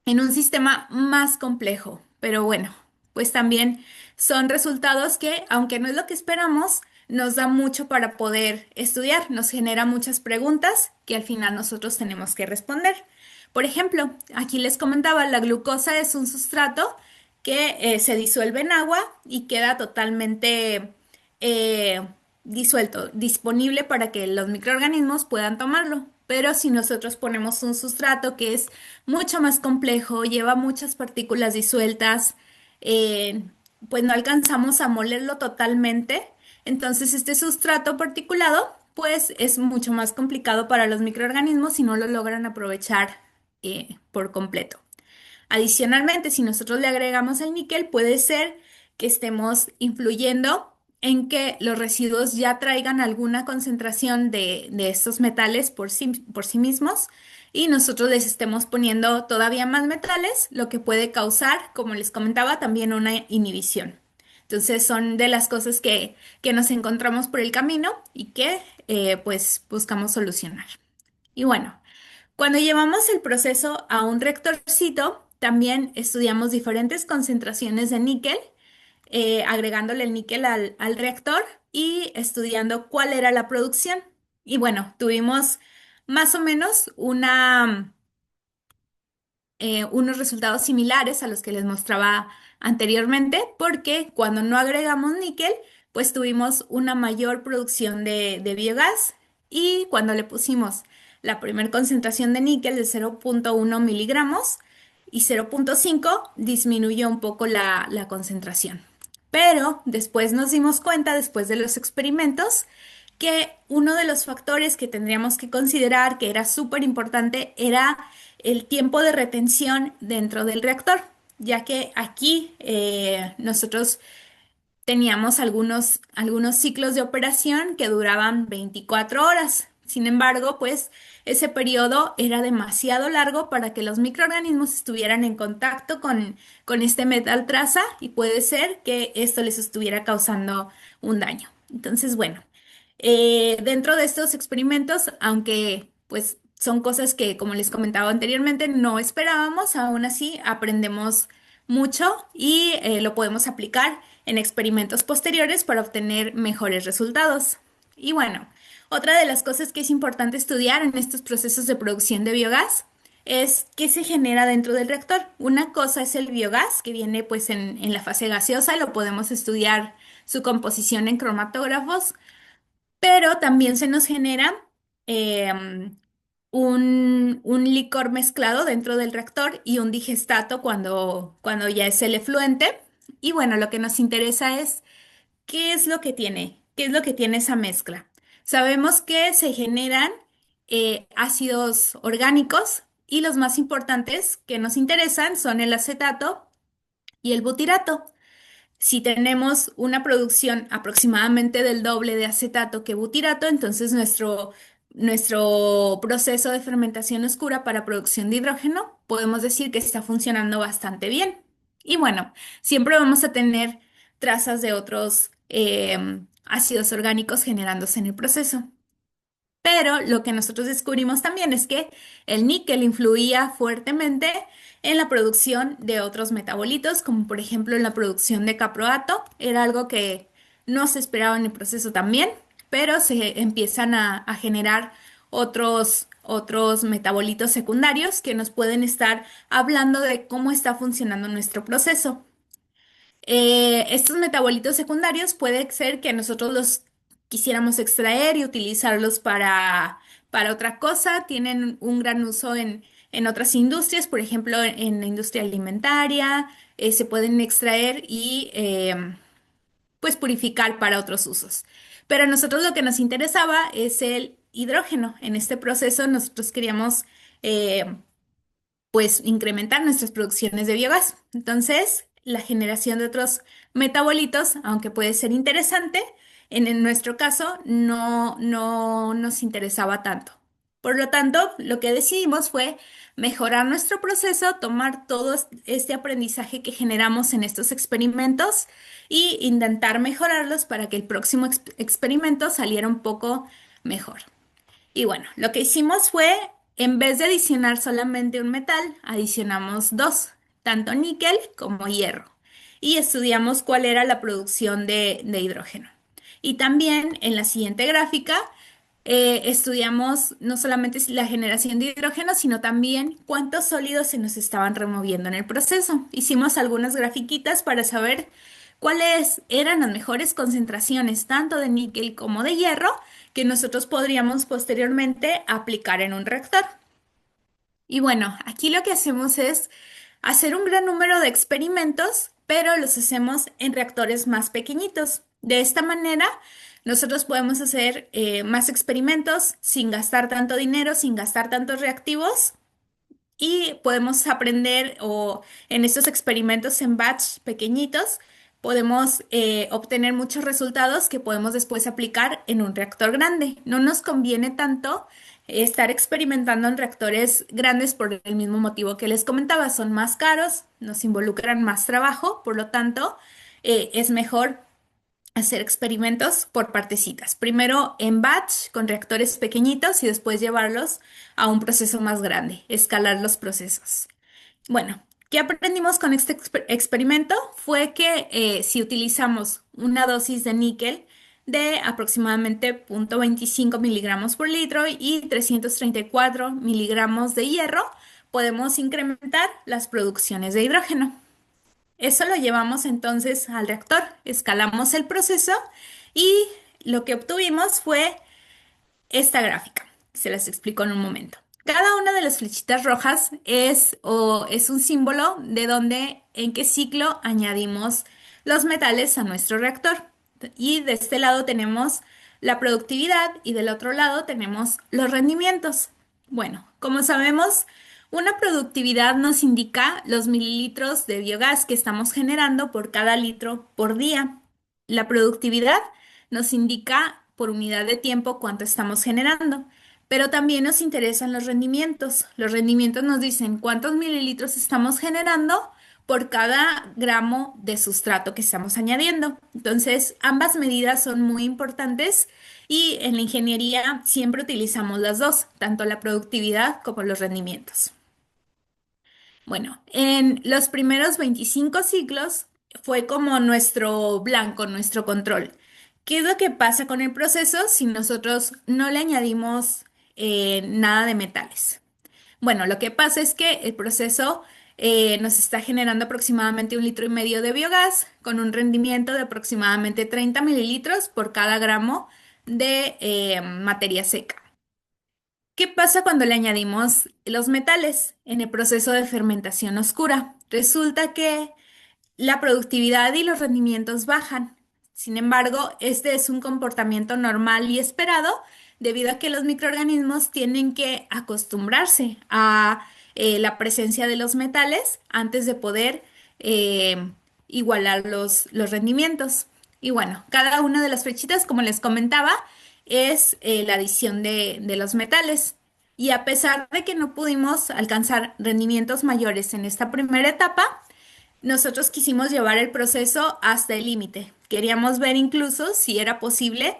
en un sistema más complejo. Pero bueno, pues también son resultados que, aunque no es lo que esperamos, nos da mucho para poder estudiar, nos genera muchas preguntas que al final nosotros tenemos que responder. Por ejemplo, aquí les comentaba, la glucosa es un sustrato que se disuelve en agua y queda totalmente eh, disuelto, disponible para que los microorganismos puedan tomarlo. Pero si nosotros ponemos un sustrato que es mucho más complejo, lleva muchas partículas disueltas, eh, pues no alcanzamos a molerlo totalmente. Entonces este sustrato particulado, pues es mucho más complicado para los microorganismos si no lo logran aprovechar por completo. Adicionalmente, si nosotros le agregamos el níquel, puede ser que estemos influyendo en que los residuos ya traigan alguna concentración de estos metales por sí mismos y nosotros les estemos poniendo todavía más metales, lo que puede causar, como les comentaba, también una inhibición. Entonces son de las cosas que nos encontramos por el camino y que pues buscamos solucionar. Y bueno. Cuando llevamos el proceso a un reactorcito, también estudiamos diferentes concentraciones de níquel, agregándole el níquel al reactor y estudiando cuál era la producción. Y bueno, tuvimos más o menos unos resultados similares a los que les mostraba anteriormente, porque cuando no agregamos níquel, pues tuvimos una mayor producción de biogás y cuando le pusimos la primer concentración de níquel de 0,1 miligramos y 0,5 disminuyó un poco la concentración. Pero después nos dimos cuenta, después de los experimentos, que uno de los factores que tendríamos que considerar, que era súper importante, era el tiempo de retención dentro del reactor, ya que aquí nosotros teníamos algunos ciclos de operación que duraban 24 horas. Sin embargo, pues ese periodo era demasiado largo para que los microorganismos estuvieran en contacto con este metal traza y puede ser que esto les estuviera causando un daño. Entonces, bueno, dentro de estos experimentos, aunque pues son cosas que, como les comentaba anteriormente, no esperábamos, aún así aprendemos mucho y lo podemos aplicar en experimentos posteriores para obtener mejores resultados. Y bueno, otra de las cosas que es importante estudiar en estos procesos de producción de biogás es qué se genera dentro del reactor. Una cosa es el biogás, que viene pues en la fase gaseosa, lo podemos estudiar su composición en cromatógrafos, pero también se nos genera un licor mezclado dentro del reactor y un digestato cuando ya es el efluente. Y bueno, lo que nos interesa es qué es lo que tiene, qué es lo que tiene esa mezcla. Sabemos que se generan ácidos orgánicos y los más importantes que nos interesan son el acetato y el butirato. Si tenemos una producción aproximadamente del doble de acetato que butirato, entonces nuestro proceso de fermentación oscura para producción de hidrógeno podemos decir que está funcionando bastante bien. Y bueno, siempre vamos a tener trazas de otros ácidos orgánicos generándose en el proceso. Pero lo que nosotros descubrimos también es que el níquel influía fuertemente en la producción de otros metabolitos, como por ejemplo en la producción de caproato. Era algo que no se esperaba en el proceso también, pero se empiezan a generar otros metabolitos secundarios que nos pueden estar hablando de cómo está funcionando nuestro proceso. Estos metabolitos secundarios puede ser que nosotros los quisiéramos extraer y utilizarlos para otra cosa. Tienen un gran uso en otras industrias, por ejemplo, en la industria alimentaria, se pueden extraer y pues purificar para otros usos. Pero a nosotros lo que nos interesaba es el hidrógeno. En este proceso nosotros queríamos pues incrementar nuestras producciones de biogás. Entonces, la generación de otros metabolitos, aunque puede ser interesante, en nuestro caso no nos interesaba tanto. Por lo tanto, lo que decidimos fue mejorar nuestro proceso, tomar todo este aprendizaje que generamos en estos experimentos y intentar mejorarlos para que el próximo experimento saliera un poco mejor. Y bueno, lo que hicimos fue, en vez de adicionar solamente un metal, adicionamos dos, tanto níquel como hierro. Y estudiamos cuál era la producción de hidrógeno. Y también en la siguiente gráfica estudiamos no solamente la generación de hidrógeno, sino también cuántos sólidos se nos estaban removiendo en el proceso. Hicimos algunas grafiquitas para saber cuáles eran las mejores concentraciones tanto de níquel como de hierro que nosotros podríamos posteriormente aplicar en un reactor. Y bueno, aquí lo que hacemos es hacer un gran número de experimentos, pero los hacemos en reactores más pequeñitos. De esta manera, nosotros podemos hacer más experimentos sin gastar tanto dinero, sin gastar tantos reactivos y podemos aprender o en estos experimentos en batch pequeñitos podemos obtener muchos resultados que podemos después aplicar en un reactor grande. No nos conviene tanto estar experimentando en reactores grandes por el mismo motivo que les comentaba, son más caros, nos involucran más trabajo, por lo tanto es mejor hacer experimentos por partecitas. Primero en batch con reactores pequeñitos y después llevarlos a un proceso más grande, escalar los procesos. Bueno, ¿qué aprendimos con este experimento? Fue que si utilizamos una dosis de níquel de aproximadamente 0,25 miligramos por litro y 334 miligramos de hierro, podemos incrementar las producciones de hidrógeno. Eso lo llevamos entonces al reactor, escalamos el proceso y lo que obtuvimos fue esta gráfica. Se las explico en un momento. Cada una de las flechitas rojas es un símbolo de dónde, en qué ciclo añadimos los metales a nuestro reactor. Y de este lado tenemos la productividad y del otro lado tenemos los rendimientos. Bueno, como sabemos, una productividad nos indica los mililitros de biogás que estamos generando por cada litro por día. La productividad nos indica por unidad de tiempo cuánto estamos generando, pero también nos interesan los rendimientos. Los rendimientos nos dicen cuántos mililitros estamos generando por cada gramo de sustrato que estamos añadiendo. Entonces, ambas medidas son muy importantes y en la ingeniería siempre utilizamos las dos, tanto la productividad como los rendimientos. Bueno, en los primeros 25 ciclos fue como nuestro blanco, nuestro control. ¿Qué es lo que pasa con el proceso si nosotros no le añadimos nada de metales? Bueno, lo que pasa es que el proceso nos está generando aproximadamente 1,5 litros de biogás con un rendimiento de aproximadamente 30 mililitros por cada gramo de materia seca. ¿Qué pasa cuando le añadimos los metales en el proceso de fermentación oscura? Resulta que la productividad y los rendimientos bajan. Sin embargo, este es un comportamiento normal y esperado debido a que los microorganismos tienen que acostumbrarse a la presencia de los metales antes de poder igualar los rendimientos. Y bueno, cada una de las flechitas, como les comentaba, es la adición de los metales. Y a pesar de que no pudimos alcanzar rendimientos mayores en esta primera etapa, nosotros quisimos llevar el proceso hasta el límite. Queríamos ver incluso si era posible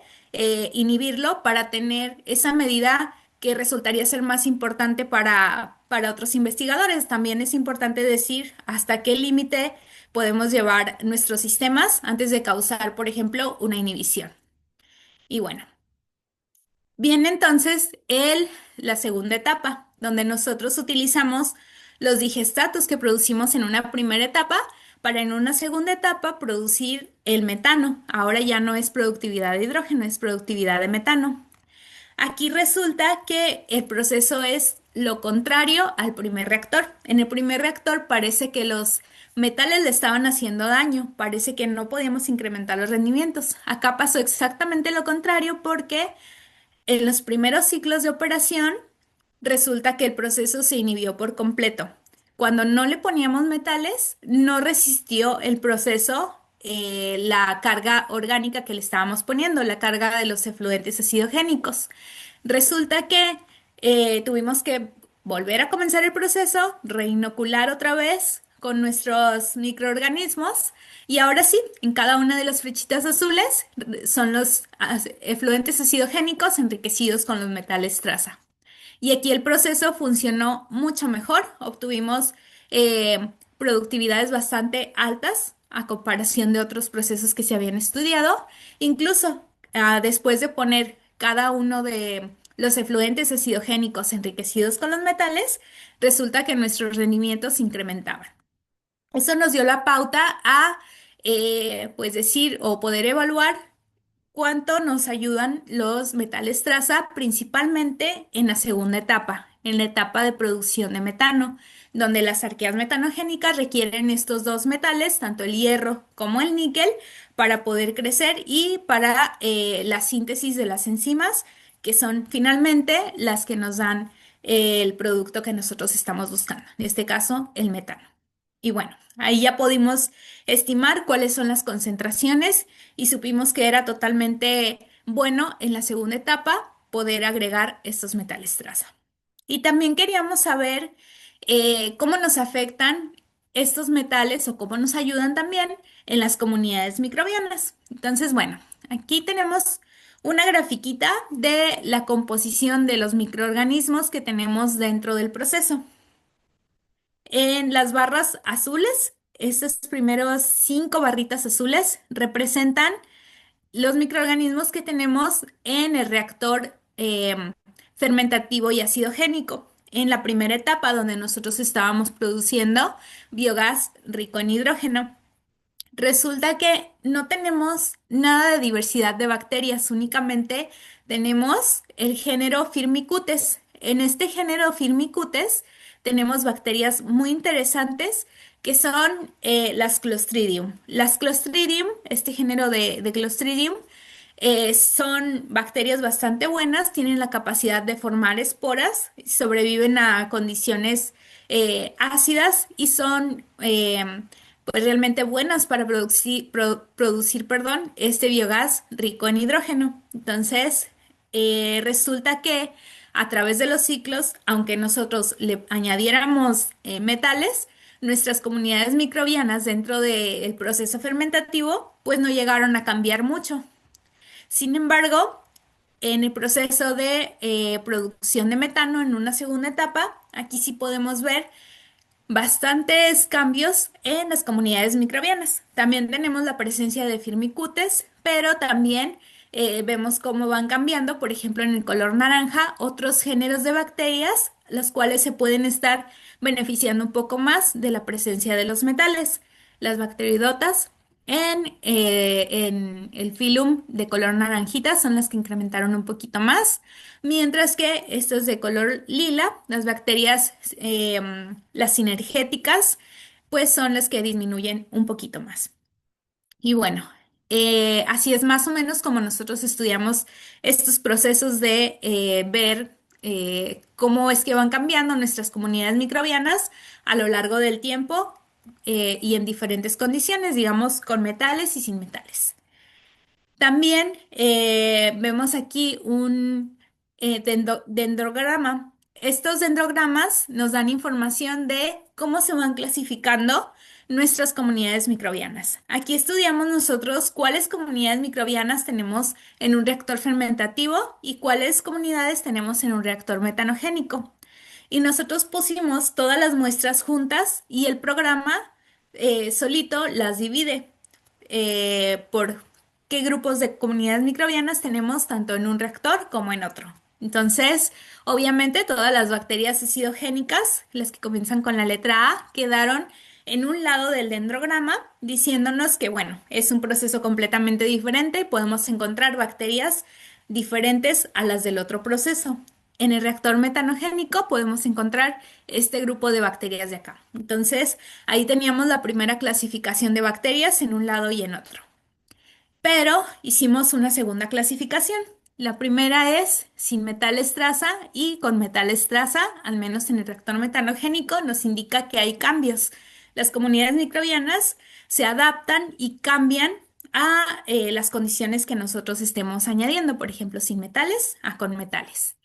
inhibirlo para tener esa medida que resultaría ser más importante para otros investigadores. También es importante decir hasta qué límite podemos llevar nuestros sistemas antes de causar, por ejemplo, una inhibición. Y bueno, Viene entonces la segunda etapa, donde nosotros utilizamos los digestatos que producimos en una primera etapa para en una segunda etapa producir el metano. Ahora ya no es productividad de hidrógeno, es productividad de metano. Aquí resulta que el proceso es lo contrario al primer reactor. En el primer reactor parece que los metales le estaban haciendo daño, parece que no podíamos incrementar los rendimientos. Acá pasó exactamente lo contrario porque en los primeros ciclos de operación resulta que el proceso se inhibió por completo. Cuando no le poníamos metales, no resistió el proceso la carga orgánica que le estábamos poniendo, la carga de los efluentes acidogénicos. Resulta que tuvimos que volver a comenzar el proceso, reinocular otra vez con nuestros microorganismos y ahora sí, en cada una de las flechitas azules son los efluentes acidogénicos enriquecidos con los metales traza. Y aquí el proceso funcionó mucho mejor, obtuvimos productividades bastante altas a comparación de otros procesos que se habían estudiado. Incluso después de poner cada uno de los efluentes acidogénicos enriquecidos con los metales, resulta que nuestros rendimientos se incrementaban. Eso nos dio la pauta a, pues decir o poder evaluar cuánto nos ayudan los metales traza, principalmente en la segunda etapa, en la etapa de producción de metano, donde las arqueas metanogénicas requieren estos dos metales, tanto el hierro como el níquel, para poder crecer y para la síntesis de las enzimas, que son finalmente las que nos dan el producto que nosotros estamos buscando, en este caso, el metano. Y bueno, ahí ya pudimos estimar cuáles son las concentraciones y supimos que era totalmente bueno en la segunda etapa poder agregar estos metales traza. Y también queríamos saber cómo nos afectan estos metales o cómo nos ayudan también en las comunidades microbianas. Entonces, bueno, aquí tenemos una grafiquita de la composición de los microorganismos que tenemos dentro del proceso. En las barras azules, estas primeros 5 barritas azules representan los microorganismos que tenemos en el reactor fermentativo y acidogénico. En la primera etapa, donde nosotros estábamos produciendo biogás rico en hidrógeno. Resulta que no tenemos nada de diversidad de bacterias, únicamente tenemos el género Firmicutes. En este género Firmicutes tenemos bacterias muy interesantes que son las Clostridium. Las Clostridium, este género de Clostridium, son bacterias bastante buenas, tienen la capacidad de formar esporas, sobreviven a condiciones ácidas y son pues realmente buenas para producir, perdón, este biogás rico en hidrógeno. Entonces, resulta que a través de los ciclos, aunque nosotros le añadiéramos metales, nuestras comunidades microbianas dentro del proceso fermentativo, pues no llegaron a cambiar mucho. Sin embargo, en el proceso de producción de metano en una segunda etapa, aquí sí podemos ver bastantes cambios en las comunidades microbianas. También tenemos la presencia de firmicutes, pero también vemos cómo van cambiando, por ejemplo, en el color naranja, otros géneros de bacterias, las cuales se pueden estar beneficiando un poco más de la presencia de los metales. Las bacteridotas en el filum de color naranjita son las que incrementaron un poquito más. Mientras que estos de color lila, las bacterias, las sinergéticas, pues son las que disminuyen un poquito más. Y bueno, así es más o menos como nosotros estudiamos estos procesos de ver cómo es que van cambiando nuestras comunidades microbianas a lo largo del tiempo y en diferentes condiciones, digamos, con metales y sin metales. También vemos aquí un dendrograma. Estos dendrogramas nos dan información de cómo se van clasificando nuestras comunidades microbianas. Aquí estudiamos nosotros cuáles comunidades microbianas tenemos en un reactor fermentativo y cuáles comunidades tenemos en un reactor metanogénico. Y nosotros pusimos todas las muestras juntas y el programa solito las divide por qué grupos de comunidades microbianas tenemos tanto en un reactor como en otro. Entonces, obviamente todas las bacterias acidogénicas, las que comienzan con la letra A, quedaron en un lado del dendrograma, diciéndonos que, bueno, es un proceso completamente diferente y podemos encontrar bacterias diferentes a las del otro proceso. En el reactor metanogénico podemos encontrar este grupo de bacterias de acá. Entonces, ahí teníamos la primera clasificación de bacterias en un lado y en otro. Pero hicimos una segunda clasificación. La primera es sin metales traza y con metales traza, al menos en el reactor metanogénico, nos indica que hay cambios. Las comunidades microbianas se adaptan y cambian a las condiciones que nosotros estemos añadiendo, por ejemplo, sin metales a con metales.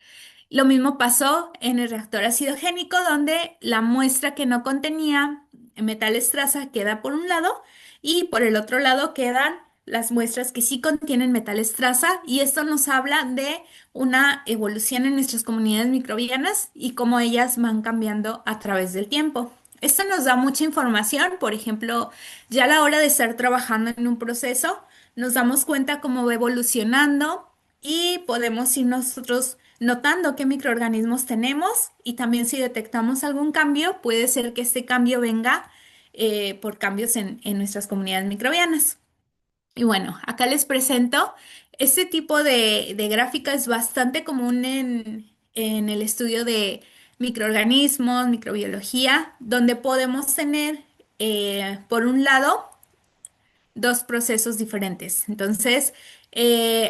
Lo mismo pasó en el reactor acidogénico, donde la muestra que no contenía metales traza queda por un lado y por el otro lado quedan las muestras que sí contienen metales traza, y esto nos habla de una evolución en nuestras comunidades microbianas y cómo ellas van cambiando a través del tiempo. Esto nos da mucha información. Por ejemplo, ya a la hora de estar trabajando en un proceso, nos damos cuenta cómo va evolucionando y podemos ir nosotros notando qué microorganismos tenemos, y también si detectamos algún cambio, puede ser que este cambio venga por cambios en nuestras comunidades microbianas. Y bueno, acá les presento, este tipo de gráfica es bastante común en el estudio de microorganismos, microbiología, donde podemos tener, por un lado, dos procesos diferentes. Entonces,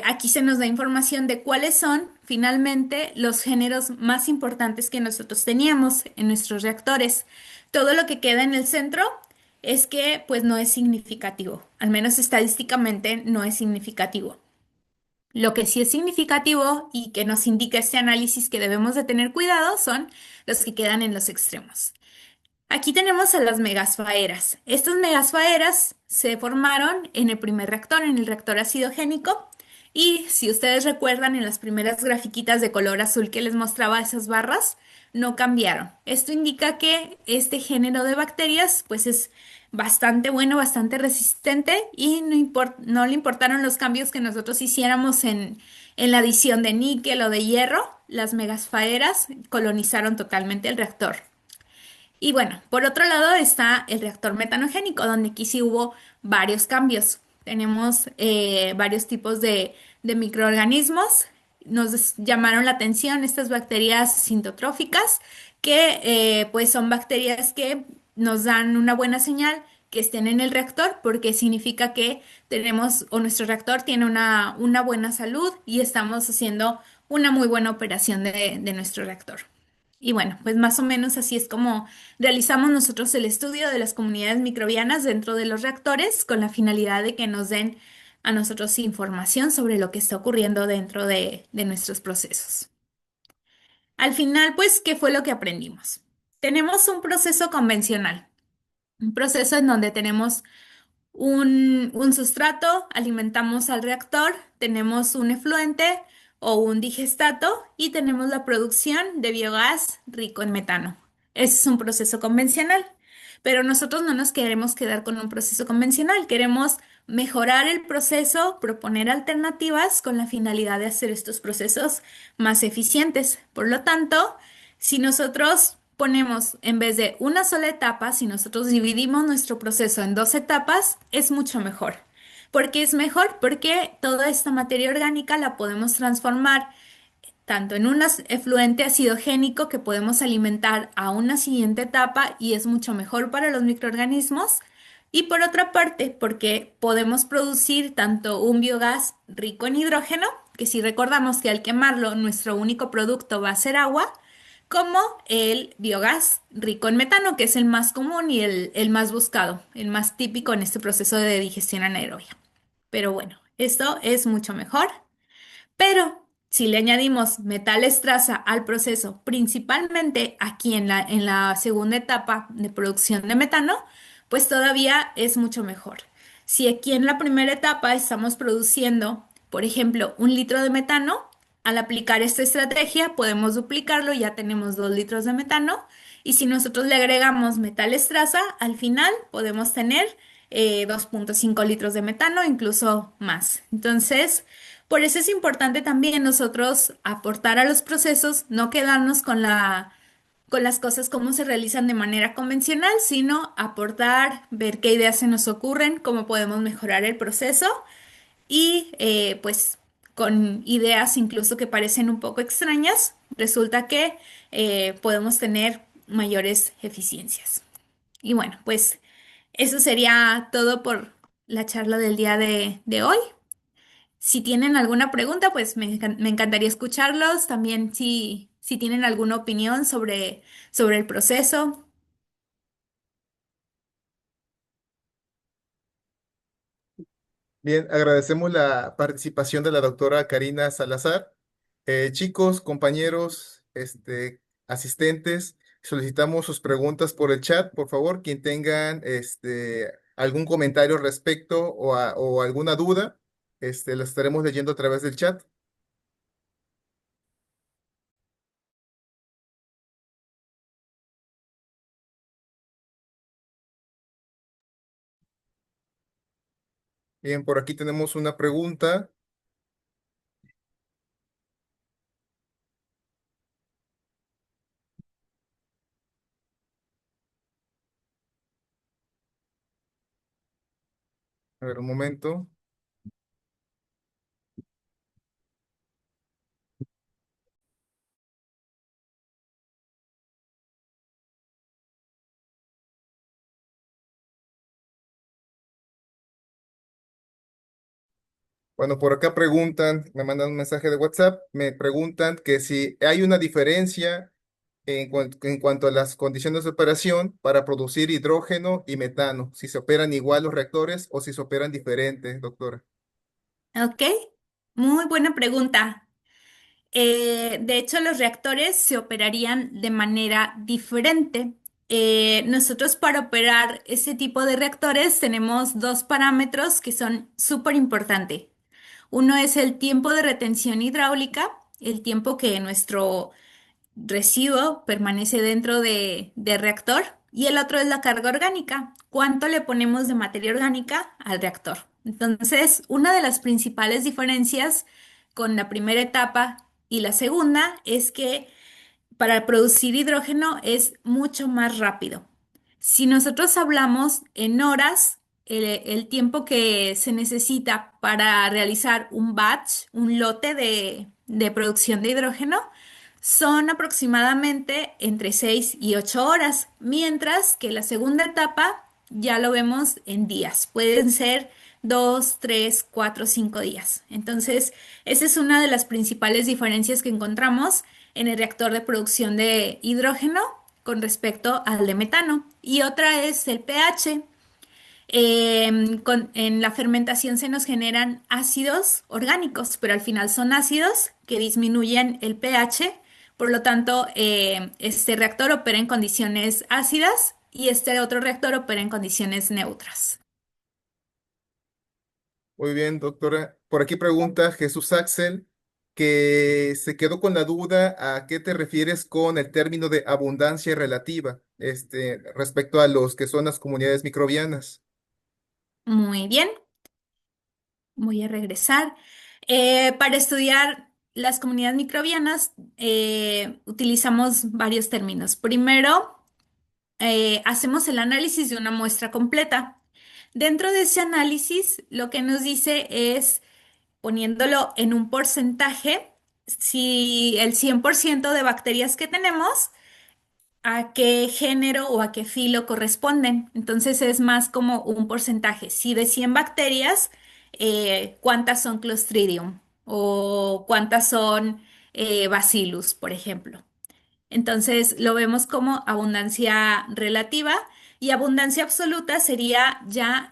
aquí se nos da información de cuáles son finalmente los géneros más importantes que nosotros teníamos en nuestros reactores. Todo lo que queda en el centro es que pues no es significativo, al menos estadísticamente no es significativo. Lo que sí es significativo y que nos indica este análisis que debemos de tener cuidado son los que quedan en los extremos. Aquí tenemos a las megasfaeras. Estas megasfaeras se formaron en el primer reactor, en el reactor acidogénico. Y si ustedes recuerdan, en las primeras grafiquitas de color azul que les mostraba esas barras, no cambiaron. Esto indica que este género de bacterias pues es bastante bueno, bastante resistente, y no le importaron los cambios que nosotros hiciéramos en la adición de níquel o de hierro. Las megasfaeras colonizaron totalmente el reactor. Y bueno, por otro lado está el reactor metanogénico, donde aquí sí hubo varios cambios. Tenemos varios tipos de microorganismos. Nos llamaron la atención estas bacterias sintotróficas, que pues son bacterias que nos dan una buena señal que estén en el reactor, porque significa que tenemos, o nuestro reactor tiene una buena salud y estamos haciendo una muy buena operación de nuestro reactor. Y bueno, pues más o menos así es como realizamos nosotros el estudio de las comunidades microbianas dentro de los reactores, con la finalidad de que nos den a nosotros información sobre lo que está ocurriendo dentro de nuestros procesos. Al final, pues, ¿qué fue lo que aprendimos? Tenemos un proceso convencional, un proceso en donde tenemos un sustrato, alimentamos al reactor, tenemos un efluente o un digestato y tenemos la producción de biogás rico en metano. Ese es un proceso convencional, pero nosotros no nos queremos quedar con un proceso convencional, queremos mejorar el proceso, proponer alternativas con la finalidad de hacer estos procesos más eficientes. Por lo tanto, si nosotros ponemos en vez de una sola etapa, si nosotros dividimos nuestro proceso en dos etapas, es mucho mejor. ¿Por qué es mejor? Porque toda esta materia orgánica la podemos transformar tanto en un efluente acidogénico que podemos alimentar a una siguiente etapa y es mucho mejor para los microorganismos. Y por otra parte, porque podemos producir tanto un biogás rico en hidrógeno, que si recordamos que al quemarlo nuestro único producto va a ser agua, como el biogás rico en metano, que es el más común y el más buscado, el más típico en este proceso de digestión anaerobia. Pero bueno, esto es mucho mejor. Pero si le añadimos metales traza al proceso, principalmente aquí en la segunda etapa de producción de metano, pues todavía es mucho mejor. Si aquí en la primera etapa estamos produciendo, por ejemplo, 1 litro de metano, al aplicar esta estrategia podemos duplicarlo, ya tenemos 2 litros de metano. Y si nosotros le agregamos metales traza, al final podemos tener 2.5 litros de metano, incluso más. Entonces, por eso es importante también nosotros aportar a los procesos, no quedarnos con las cosas como se realizan de manera convencional, sino aportar, ver qué ideas se nos ocurren, cómo podemos mejorar el proceso y pues con ideas incluso que parecen un poco extrañas, resulta que podemos tener mayores eficiencias. Y bueno, pues eso sería todo por la charla del día de hoy. Si tienen alguna pregunta, pues me encantaría escucharlos. También si tienen alguna opinión sobre el proceso. Bien, agradecemos la participación de la doctora Karina Salazar. Chicos, compañeros, asistentes, solicitamos sus preguntas por el chat, por favor, quien tengan algún comentario al respecto o alguna duda, las estaremos leyendo a través del chat. Bien, por aquí tenemos una pregunta. A ver, un momento. Bueno, por acá preguntan, me mandan un mensaje de WhatsApp, me preguntan que si hay una diferencia en cuanto a las condiciones de operación para producir hidrógeno y metano, si se operan igual los reactores o si se operan diferentes, doctora. ¿Ok? Muy buena pregunta. De hecho, los reactores se operarían de manera diferente. Nosotros para operar ese tipo de reactores tenemos dos parámetros que son súper importantes. Uno es el tiempo de retención hidráulica, el tiempo que nuestro residuo permanece dentro de reactor, y el otro es la carga orgánica. ¿Cuánto le ponemos de materia orgánica al reactor? Entonces, una de las principales diferencias con la primera etapa y la segunda es que para producir hidrógeno es mucho más rápido. Si nosotros hablamos en horas, el tiempo que se necesita para realizar un batch, un lote de producción de hidrógeno, son aproximadamente entre 6 y 8 horas, mientras que la segunda etapa ya lo vemos en días. Pueden ser 2, 3, 4, 5 días. Entonces, esa es una de las principales diferencias que encontramos en el reactor de producción de hidrógeno con respecto al de metano. Y otra es el pH. En la fermentación se nos generan ácidos orgánicos, pero al final son ácidos que disminuyen el pH. Por lo tanto, este reactor opera en condiciones ácidas y este otro reactor opera en condiciones neutras. Muy bien, doctora. Por aquí pregunta Jesús Axel, que se quedó con la duda a qué te refieres con el término de abundancia relativa, respecto a los que son las comunidades microbianas. Muy bien, voy a regresar. Para estudiar las comunidades microbianas, utilizamos varios términos. Primero, hacemos el análisis de una muestra completa. Dentro de ese análisis, lo que nos dice es, poniéndolo en un porcentaje, si el 100% de bacterias que tenemos, a qué género o a qué filo corresponden. Entonces es más como un porcentaje. Si de 100 bacterias, ¿cuántas son Clostridium? O cuántas son Bacillus, por ejemplo. Entonces lo vemos como abundancia relativa, y abundancia absoluta sería ya,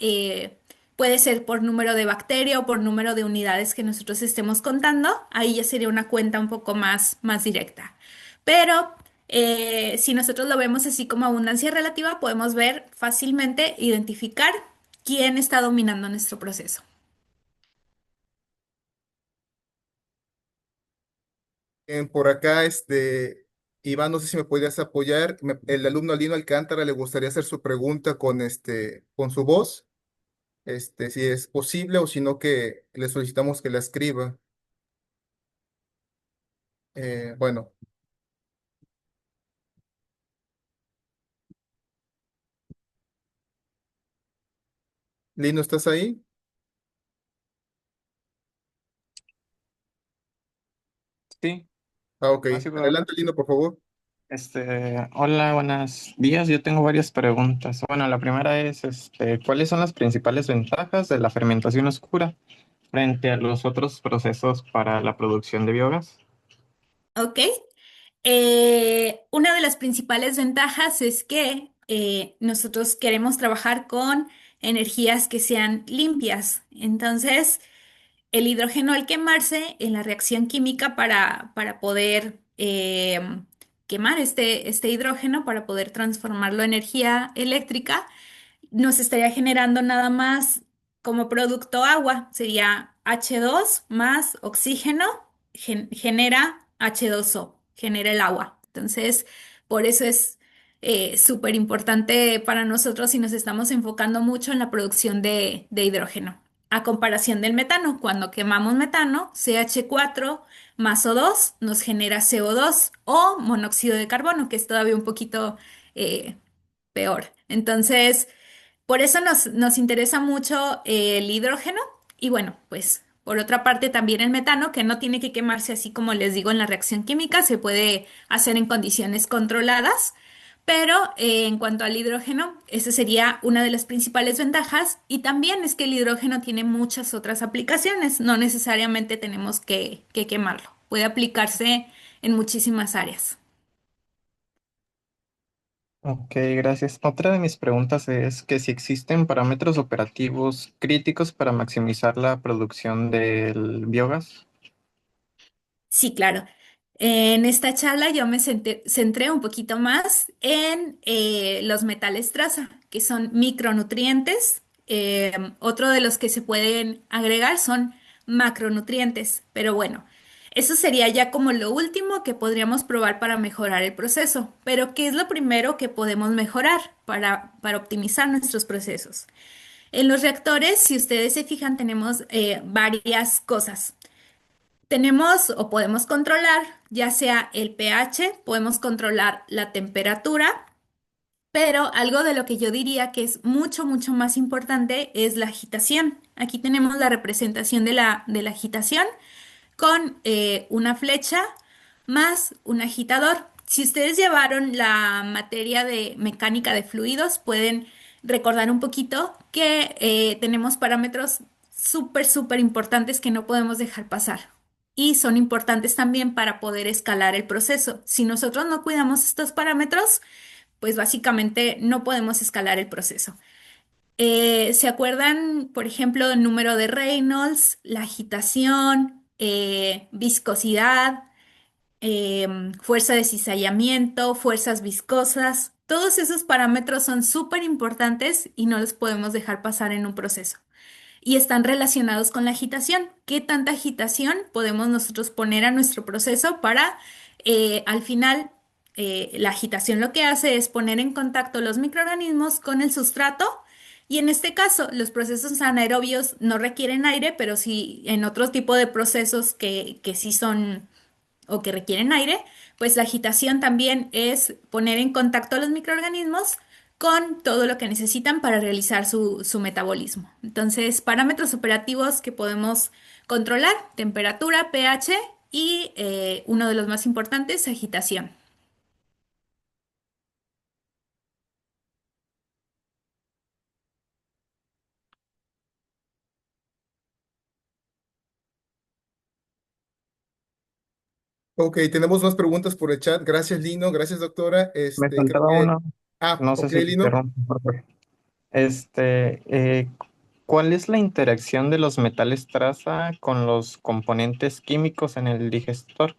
puede ser por número de bacteria o por número de unidades que nosotros estemos contando. Ahí ya sería una cuenta un poco más directa. Pero si nosotros lo vemos así como abundancia relativa, podemos ver fácilmente, identificar quién está dominando nuestro proceso. Por acá, Iván, no sé si me podrías apoyar. El alumno Alino Alcántara le gustaría hacer su pregunta con su voz. si es posible o si no que le solicitamos que la escriba. Bueno, Lino, ¿estás ahí? Sí, Ah, ok. así puedo hablar. Adelante, Lino, por favor. Hola, buenos días. Yo tengo varias preguntas. Bueno, la primera es, ¿cuáles son las principales ventajas de la fermentación oscura frente a los otros procesos para la producción de biogás? ¿Ok? Una de las principales ventajas es que nosotros queremos trabajar con energías que sean limpias. Entonces, el hidrógeno al quemarse en la reacción química para poder quemar este hidrógeno, para poder transformarlo en energía eléctrica, nos estaría generando nada más como producto agua. Sería H2 más oxígeno, genera H2O, genera el agua. Entonces, por eso es súper importante para nosotros y nos estamos enfocando mucho en la producción de hidrógeno. A comparación del metano, cuando quemamos metano, CH4 más O2 nos genera CO2 o monóxido de carbono, que es todavía un poquito peor. Entonces, por eso nos interesa mucho el hidrógeno y bueno, pues por otra parte también el metano, que no tiene que quemarse así como les digo en la reacción química, se puede hacer en condiciones controladas, pero en cuanto al hidrógeno, esa sería una de las principales ventajas y también es que el hidrógeno tiene muchas otras aplicaciones, no necesariamente tenemos que quemarlo, puede aplicarse en muchísimas áreas. Ok, gracias. Otra de mis preguntas es que si existen parámetros operativos críticos para maximizar la producción del biogás. Sí, claro. En esta charla yo me centré un poquito más en los metales traza, que son micronutrientes. Otro de los que se pueden agregar son macronutrientes, pero bueno, eso sería ya como lo último que podríamos probar para mejorar el proceso. Pero ¿qué es lo primero que podemos mejorar para optimizar nuestros procesos? En los reactores, si ustedes se fijan, tenemos varias cosas. Tenemos o podemos controlar ya sea el pH, podemos controlar la temperatura, pero algo de lo que yo diría que es mucho, mucho más importante es la agitación. Aquí tenemos la representación de la agitación con una flecha más un agitador. Si ustedes llevaron la materia de mecánica de fluidos, pueden recordar un poquito que tenemos parámetros súper, súper importantes que no podemos dejar pasar. Y son importantes también para poder escalar el proceso. Si nosotros no cuidamos estos parámetros, pues básicamente no podemos escalar el proceso. ¿Se acuerdan, por ejemplo, del número de Reynolds, la agitación, viscosidad, fuerza de cizallamiento, fuerzas viscosas? Todos esos parámetros son súper importantes y no los podemos dejar pasar en un proceso. Y están relacionados con la agitación. ¿Qué tanta agitación podemos nosotros poner a nuestro proceso para, al final, la agitación lo que hace es poner en contacto los microorganismos con el sustrato? Y en este caso, los procesos anaerobios no requieren aire, pero sí en otro tipo de procesos que sí son o que requieren aire, pues la agitación también es poner en contacto a los microorganismos con todo lo que necesitan para realizar su metabolismo. Entonces, parámetros operativos que podemos controlar, temperatura, pH y uno de los más importantes, agitación. Ok, tenemos más preguntas por el chat. Gracias, Lino. Gracias, doctora. Me Creo faltaba que... uno, Ah, no sé ok, si te Lino. interrumpo. Este, eh, ¿Cuál es la interacción de los metales traza con los componentes químicos en el digestor?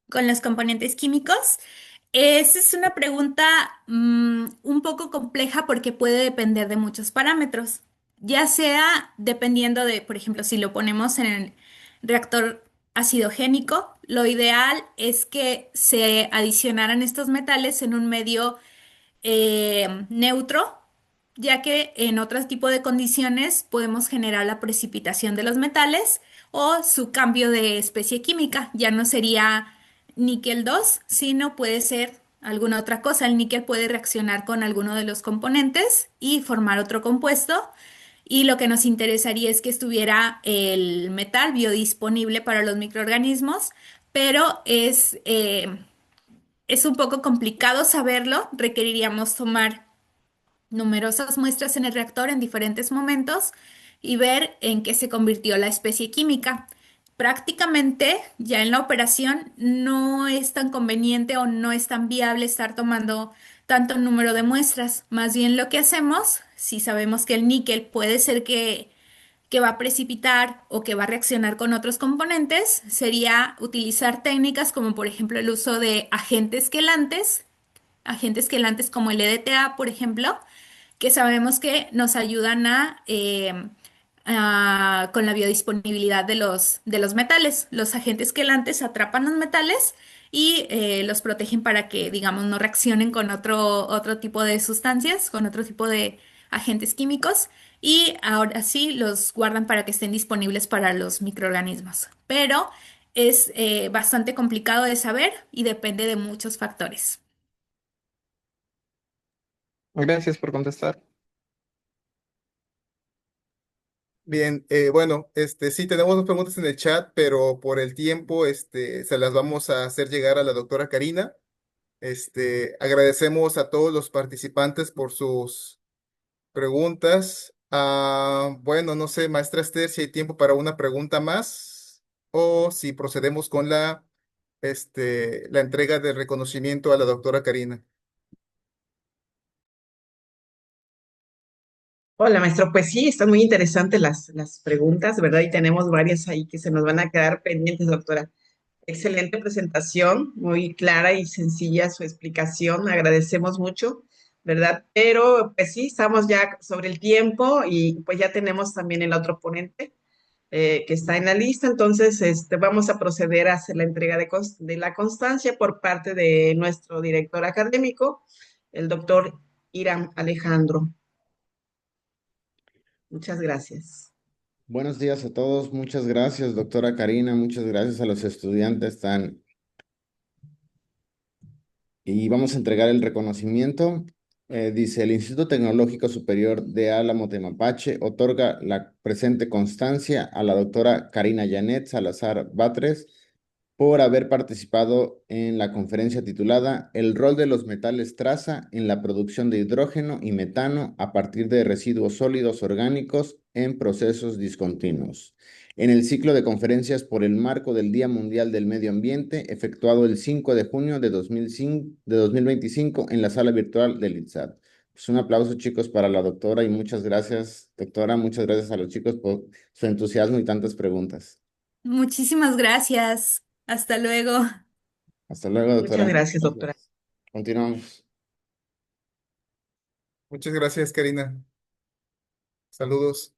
Con los componentes químicos. Esa es una pregunta un poco compleja porque puede depender de muchos parámetros, ya sea dependiendo de, por ejemplo, si lo ponemos en el reactor acidogénico, lo ideal es que se adicionaran estos metales en un medio neutro ya que en otro tipo de condiciones podemos generar la precipitación de los metales o su cambio de especie química. Ya no sería níquel 2, sino puede ser alguna otra cosa. El níquel puede reaccionar con alguno de los componentes y formar otro compuesto. Y lo que nos interesaría es que estuviera el metal biodisponible para los microorganismos, pero es un poco complicado saberlo. Requeriríamos tomar numerosas muestras en el reactor en diferentes momentos y ver en qué se convirtió la especie química. Prácticamente ya en la operación no es tan conveniente o no es tan viable estar tomando tanto número de muestras. Más bien lo que hacemos, si sabemos que el níquel puede ser que va a precipitar o que va a reaccionar con otros componentes, sería utilizar técnicas como por ejemplo el uso de agentes quelantes como el EDTA, por ejemplo, que sabemos que nos ayudan con la biodisponibilidad de los metales. Los agentes quelantes atrapan los metales y los protegen para que, digamos, no reaccionen con otro tipo de sustancias, con otro tipo de agentes químicos. Y ahora sí los guardan para que estén disponibles para los microorganismos. Pero es bastante complicado de saber y depende de muchos factores. Gracias por contestar. Bien, bueno, sí tenemos dos preguntas en el chat, pero por el tiempo, se las vamos a hacer llegar a la doctora Karina. Agradecemos a todos los participantes por sus preguntas. Bueno, no sé, maestra Esther, si hay tiempo para una pregunta más o si procedemos con la entrega de reconocimiento a la doctora Karina. Hola, maestro. Pues sí, están muy interesantes las preguntas, ¿verdad? Y tenemos varias ahí que se nos van a quedar pendientes, doctora. Excelente presentación, muy clara y sencilla su explicación. Agradecemos mucho, ¿verdad? Pero pues sí, estamos ya sobre el tiempo y pues ya tenemos también el otro ponente que está en la lista. Entonces, vamos a proceder a hacer la entrega de la constancia por parte de nuestro director académico, el doctor Iram Alejandro. Muchas gracias. Buenos días a todos. Muchas gracias, doctora Karina. Muchas gracias a los estudiantes tan... Y vamos a entregar el reconocimiento. Dice, el Instituto Tecnológico Superior de Álamo de Mapache otorga la presente constancia a la doctora Karina Janet Salazar Batres por haber participado en la conferencia titulada El rol de los metales traza en la producción de hidrógeno y metano a partir de residuos sólidos orgánicos en procesos discontinuos, en el ciclo de conferencias por el marco del Día Mundial del Medio Ambiente, efectuado el 5 de junio de 2025 en la sala virtual del ITSAT. Pues un aplauso, chicos, para la doctora y muchas gracias, doctora. Muchas gracias a los chicos por su entusiasmo y tantas preguntas. Muchísimas gracias. Hasta luego. Hasta luego, Muchas doctora. gracias, doctora. Gracias. Continuamos. Muchas gracias, Karina. Saludos.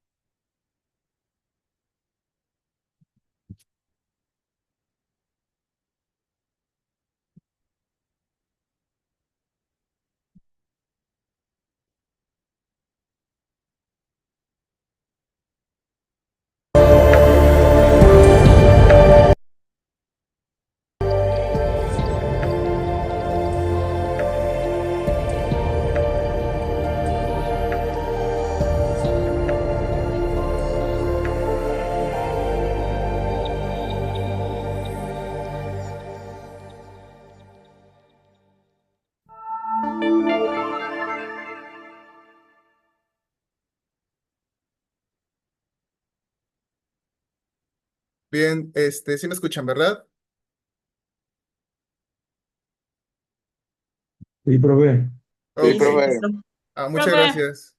Bien, sí me escuchan, ¿verdad? Sí, profe. Ok. Sí, maestro. Muchas Profe. gracias.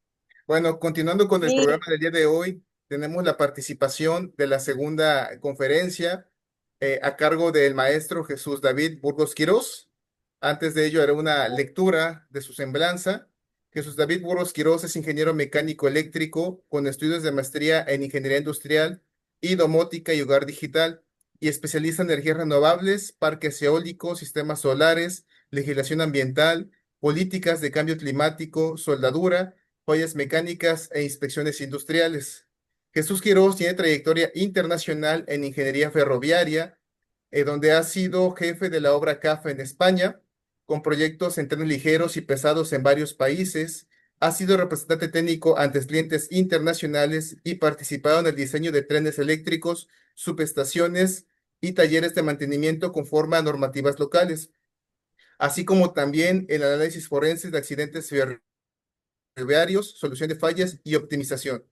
Bueno, continuando con el Sí, programa del día de hoy, tenemos la participación de la segunda conferencia a cargo del maestro Jesús David Burgos Quirós. Antes de ello, haré una lectura de su semblanza. Jesús David Burgos Quirós es ingeniero mecánico eléctrico con estudios de maestría en ingeniería industrial y domótica y hogar digital y especialista en energías renovables, parques eólicos, sistemas solares, legislación ambiental, políticas de cambio climático, soldadura fallas mecánicas e inspecciones industriales. Jesús Quiroz tiene trayectoria internacional en ingeniería ferroviaria, donde ha sido jefe de la obra CAFA en España, con proyectos en trenes ligeros y pesados en varios países. Ha sido representante técnico ante clientes internacionales y participado en el diseño de trenes eléctricos, subestaciones y talleres de mantenimiento conforme a normativas locales, así como también el análisis forense de accidentes ferroviarios, solución de fallas y optimización.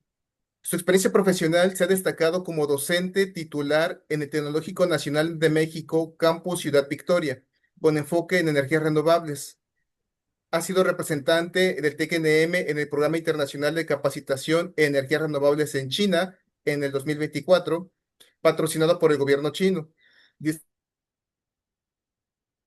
Su experiencia profesional se ha destacado como docente titular en el Tecnológico Nacional de México, Campus Ciudad Victoria, con enfoque en energías renovables. Ha sido representante del TECNM en el Programa Internacional de Capacitación en Energías Renovables en China en el 2024, patrocinado por el gobierno chino.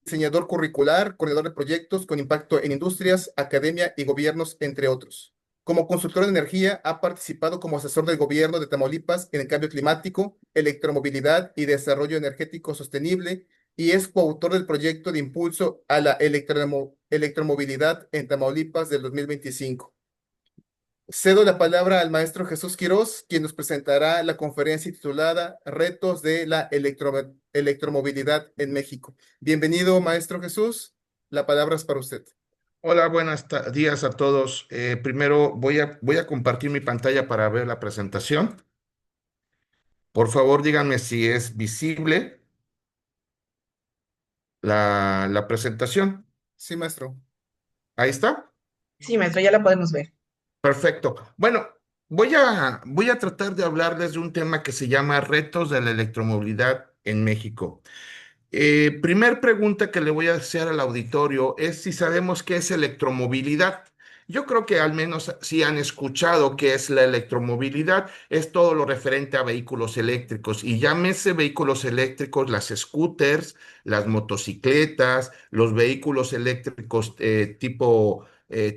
Diseñador curricular, coordinador de proyectos con impacto en industrias, academia y gobiernos, entre otros. Como consultor de energía, ha participado como asesor del gobierno de Tamaulipas en el cambio climático, electromovilidad y desarrollo energético sostenible, y es coautor del proyecto de impulso a la electromovilidad en Tamaulipas del 2025. Cedo la palabra al maestro Jesús Quiroz, quien nos presentará la conferencia titulada Retos de la electromovilidad en México. Bienvenido, maestro Jesús. La palabra es para usted. Hola, buenos días a todos. Primero voy a compartir mi pantalla para ver la presentación. Por favor, díganme si es visible la presentación. Sí, maestro. Ahí está. Sí, maestro, ya la podemos ver. Perfecto. Bueno, voy a tratar de hablarles de un tema que se llama Retos de la electromovilidad en México. Primer pregunta que le voy a hacer al auditorio es si sabemos qué es electromovilidad. Yo creo que al menos si han escuchado qué es la electromovilidad, es todo lo referente a vehículos eléctricos. Y llámese vehículos eléctricos, las scooters, las motocicletas, los vehículos eléctricos tipo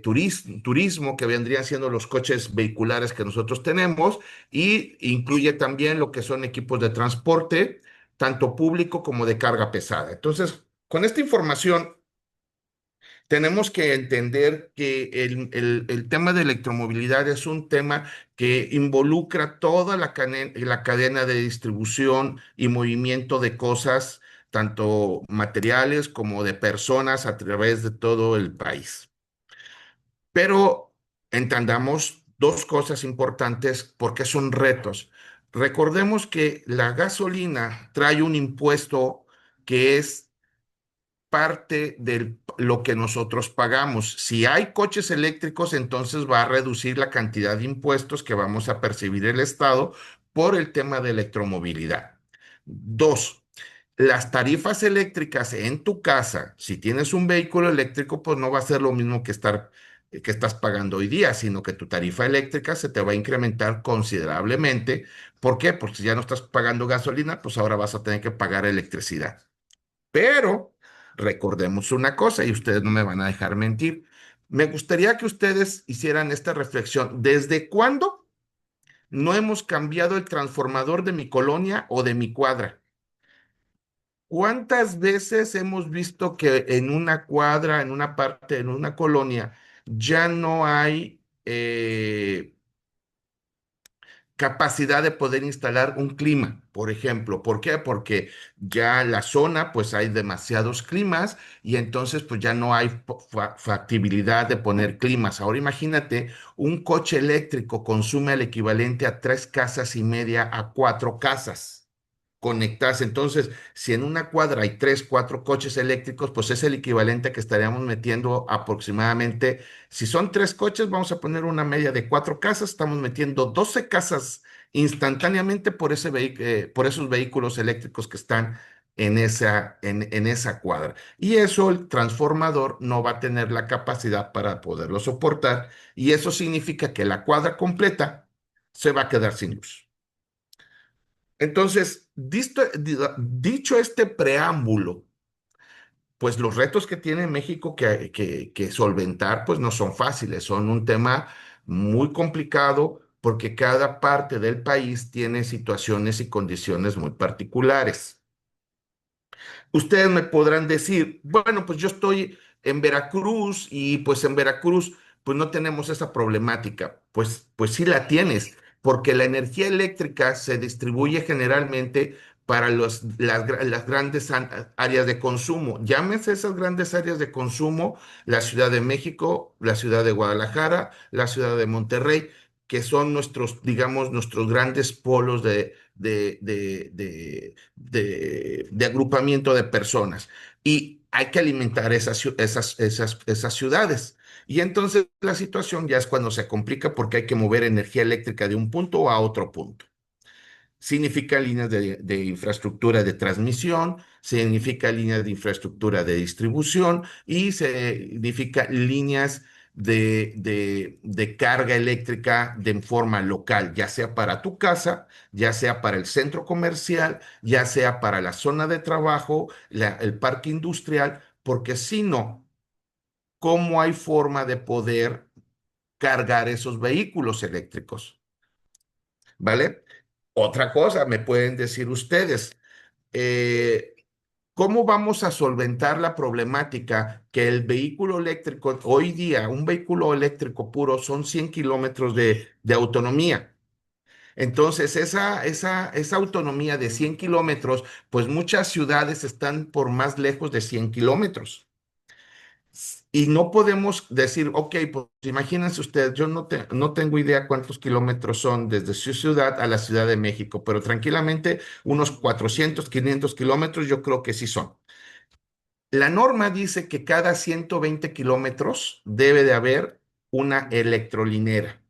turismo, que vendrían siendo los coches vehiculares que nosotros tenemos, y incluye también lo que son equipos de transporte tanto público como de carga pesada. Entonces, con esta información, tenemos que entender que el tema de electromovilidad es un tema que involucra toda la cadena de distribución y movimiento de cosas, tanto materiales como de personas a través de todo el país. Pero entendamos dos cosas importantes porque son retos. Recordemos que la gasolina trae un impuesto que es parte de lo que nosotros pagamos. Si hay coches eléctricos, entonces va a reducir la cantidad de impuestos que vamos a percibir el Estado por el tema de electromovilidad. Dos, las tarifas eléctricas en tu casa, si tienes un vehículo eléctrico, pues no va a ser lo mismo que estás pagando hoy día, sino que tu tarifa eléctrica se te va a incrementar considerablemente. ¿Por qué? Porque si ya no estás pagando gasolina, pues ahora vas a tener que pagar electricidad. Pero recordemos una cosa, y ustedes no me van a dejar mentir. Me gustaría que ustedes hicieran esta reflexión. ¿Desde cuándo no hemos cambiado el transformador de mi colonia o de mi cuadra? ¿Cuántas veces hemos visto que en una cuadra, en una parte, en una colonia, ya no hay capacidad de poder instalar un clima, por ejemplo? ¿Por qué? Porque ya la zona, pues hay demasiados climas y entonces pues ya no hay factibilidad de poner climas. Ahora imagínate, un coche eléctrico consume el equivalente a 3 casas y media a 4 casas conectarse. Entonces, si en una cuadra hay 3, 4 coches eléctricos, pues es el equivalente a que estaríamos metiendo aproximadamente, si son 3 coches, vamos a poner una media de 4 casas, estamos metiendo 12 casas instantáneamente por esos vehículos eléctricos que están en esa cuadra. Y eso el transformador no va a tener la capacidad para poderlo soportar, y eso significa que la cuadra completa se va a quedar sin luz. Entonces, dicho este preámbulo, pues los retos que tiene México que solventar, pues no son fáciles, son un tema muy complicado porque cada parte del país tiene situaciones y condiciones muy particulares. Ustedes me podrán decir, bueno, pues yo estoy en Veracruz y pues en Veracruz pues no tenemos esa problemática. Pues sí la tienes, porque la energía eléctrica se distribuye generalmente para las grandes áreas de consumo. Llámese esas grandes áreas de consumo la Ciudad de México, la Ciudad de Guadalajara, la Ciudad de Monterrey, que son nuestros, digamos, nuestros grandes polos de agrupamiento de personas. Y hay que alimentar esas ciudades. Y entonces la situación ya es cuando se complica porque hay que mover energía eléctrica de un punto a otro punto. Significa líneas de infraestructura de transmisión, significa líneas de infraestructura de distribución y significa líneas de carga eléctrica de forma local, ya sea para tu casa, ya sea para el centro comercial, ya sea para la zona de trabajo, el parque industrial, porque si no, ¿cómo hay forma de poder cargar esos vehículos eléctricos? ¿Vale? Otra cosa, me pueden decir ustedes, eh, ¿cómo vamos a solventar la problemática que el vehículo eléctrico, hoy día, un vehículo eléctrico puro son 100 kilómetros de autonomía? Entonces, esa autonomía de 100 kilómetros, pues muchas ciudades están por más lejos de 100 kilómetros. Y no podemos decir, ok, pues imagínense ustedes, yo no tengo idea cuántos kilómetros son desde su ciudad a la Ciudad de México, pero tranquilamente unos 400, 500 kilómetros yo creo que sí son. La norma dice que cada 120 kilómetros debe de haber una electrolinera.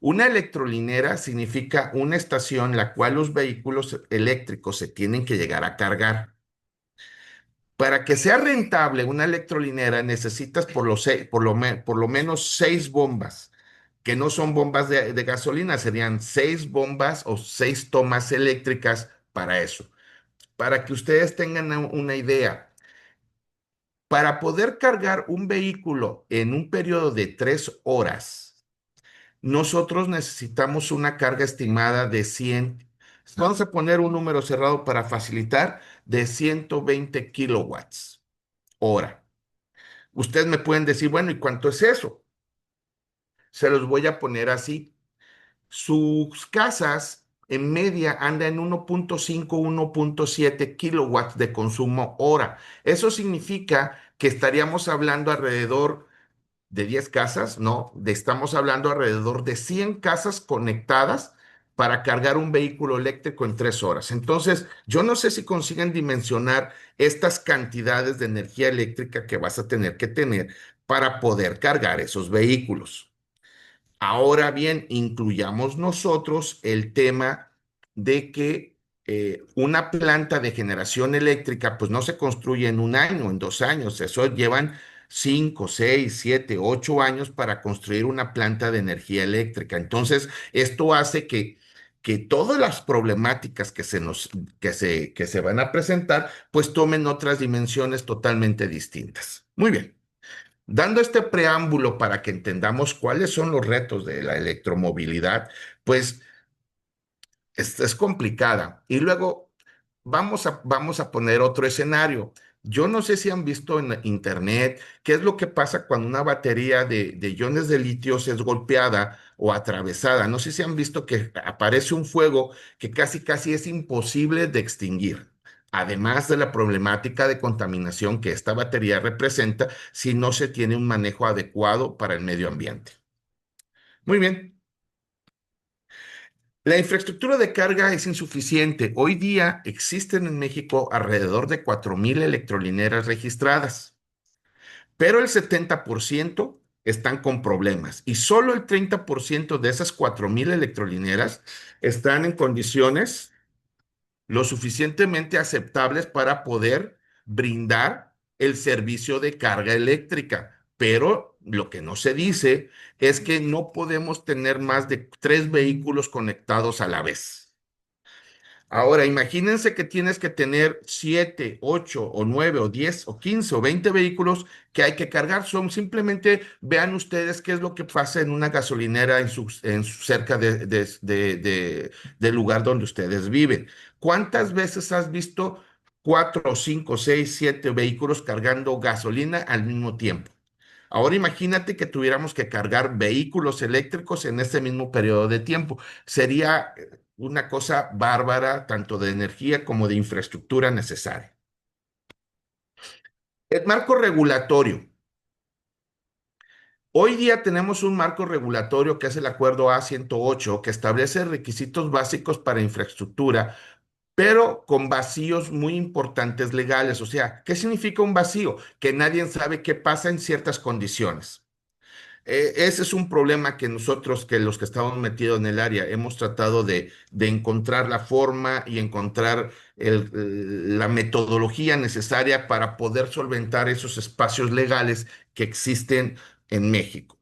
Una electrolinera significa una estación en la cual los vehículos eléctricos se tienen que llegar a cargar. Para que sea rentable una electrolinera necesitas por lo menos 6 bombas, que no son bombas de gasolina, serían 6 bombas o 6 tomas eléctricas para eso. Para que ustedes tengan una idea, para poder cargar un vehículo en un periodo de 3 horas, nosotros necesitamos una carga estimada de 100. Vamos a poner un número cerrado para facilitar, de 120 kilowatts hora. Ustedes me pueden decir, bueno, ¿y cuánto es eso? Se los voy a poner así. Sus casas en media andan en 1.5, 1.7 kilowatts de consumo hora. Eso significa que estaríamos hablando alrededor de 10 casas, no, estamos hablando alrededor de 100 casas conectadas para cargar un vehículo eléctrico en 3 horas. Entonces, yo no sé si consiguen dimensionar estas cantidades de energía eléctrica que vas a tener que tener para poder cargar esos vehículos. Ahora bien, incluyamos nosotros el tema de que una planta de generación eléctrica, pues no se construye en un año, en 2 años, eso llevan 5, 6, 7, 8 años para construir una planta de energía eléctrica. Entonces, esto hace que todas las problemáticas que se van a presentar, pues tomen otras dimensiones totalmente distintas. Muy bien. Dando este preámbulo para que entendamos cuáles son los retos de la electromovilidad, pues es complicada. Y luego vamos a poner otro escenario. Yo no sé si han visto en internet qué es lo que pasa cuando una batería de iones de litio es golpeada o atravesada. No sé si han visto que aparece un fuego que casi casi es imposible de extinguir. Además de la problemática de contaminación que esta batería representa si no se tiene un manejo adecuado para el medio ambiente. Muy bien. La infraestructura de carga es insuficiente. Hoy día existen en México alrededor de 4,000 electrolineras registradas, pero el 70% están con problemas y solo el 30% de esas 4,000 electrolineras están en condiciones lo suficientemente aceptables para poder brindar el servicio de carga eléctrica. Pero lo que no se dice es que no podemos tener más de 3 vehículos conectados a la vez. Ahora, imagínense que tienes que tener 7, 8 o 9 o 10 o 15 o 20 vehículos que hay que cargar. Simplemente vean ustedes qué es lo que pasa en una gasolinera cerca del lugar donde ustedes viven. ¿Cuántas veces has visto 4, 5, 6, 7 vehículos cargando gasolina al mismo tiempo? Ahora imagínate que tuviéramos que cargar vehículos eléctricos en ese mismo periodo de tiempo. Sería una cosa bárbara, tanto de energía como de infraestructura necesaria. El marco regulatorio. Hoy día tenemos un marco regulatorio que es el Acuerdo A108, que establece requisitos básicos para infraestructura, pero con vacíos muy importantes legales. O sea, ¿qué significa un vacío? Que nadie sabe qué pasa en ciertas condiciones. Ese es un problema que nosotros, que los que estamos metidos en el área, hemos tratado de encontrar la forma y encontrar la metodología necesaria para poder solventar esos espacios legales que existen en México.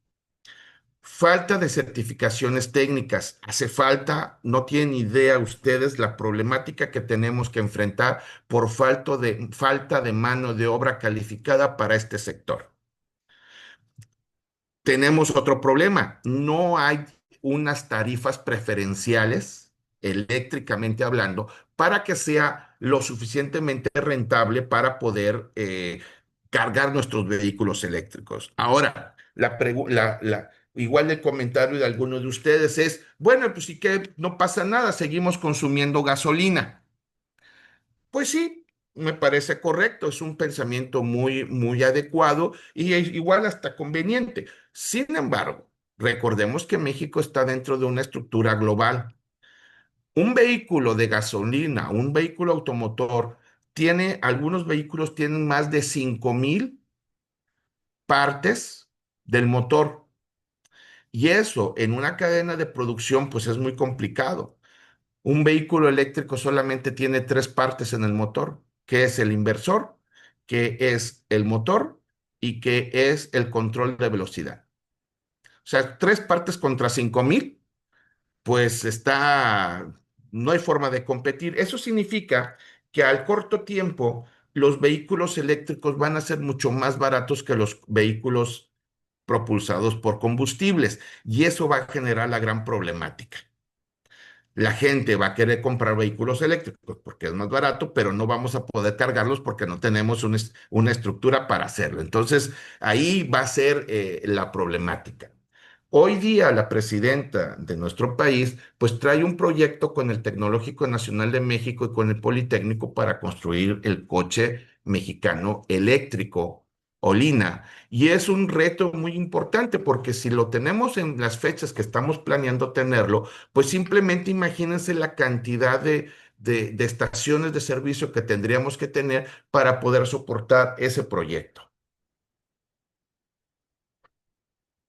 Falta de certificaciones técnicas. Hace falta, no tienen idea ustedes la problemática que tenemos que enfrentar por falta de mano de obra calificada para este sector. Tenemos otro problema. No hay unas tarifas preferenciales, eléctricamente hablando, para que sea lo suficientemente rentable para poder cargar nuestros vehículos eléctricos. Ahora, igual el comentario de algunos de ustedes es, bueno, pues sí que no pasa nada, seguimos consumiendo gasolina. Pues sí, me parece correcto, es un pensamiento muy, muy adecuado y es igual hasta conveniente. Sin embargo, recordemos que México está dentro de una estructura global. Un vehículo de gasolina, un vehículo automotor, algunos vehículos tienen más de 5,000 partes del motor. Y eso en una cadena de producción, pues es muy complicado. Un vehículo eléctrico solamente tiene tres partes en el motor, que es el inversor, que es el motor y que es el control de velocidad. O sea, tres partes contra 5,000, pues no hay forma de competir. Eso significa que al corto tiempo los vehículos eléctricos van a ser mucho más baratos que los vehículos propulsados por combustibles y eso va a generar la gran problemática. La gente va a querer comprar vehículos eléctricos porque es más barato, pero no vamos a poder cargarlos porque no tenemos una estructura para hacerlo. Entonces, ahí va a ser la problemática. Hoy día la presidenta de nuestro país pues trae un proyecto con el Tecnológico Nacional de México y con el Politécnico para construir el coche mexicano eléctrico, Olina. Y es un reto muy importante porque si lo tenemos en las fechas que estamos planeando tenerlo, pues simplemente imagínense la cantidad de estaciones de servicio que tendríamos que tener para poder soportar ese proyecto.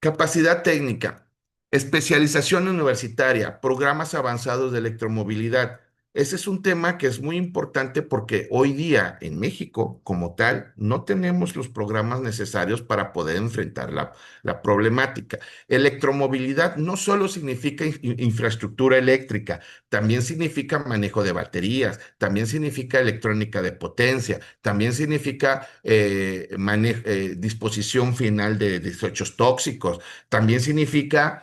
Capacidad técnica, especialización universitaria, programas avanzados de electromovilidad. Ese es un tema que es muy importante porque hoy día en México, como tal, no tenemos los programas necesarios para poder enfrentar la problemática. Electromovilidad no solo significa infraestructura eléctrica, también significa manejo de baterías, también significa electrónica de potencia, también significa disposición final de desechos tóxicos, también significa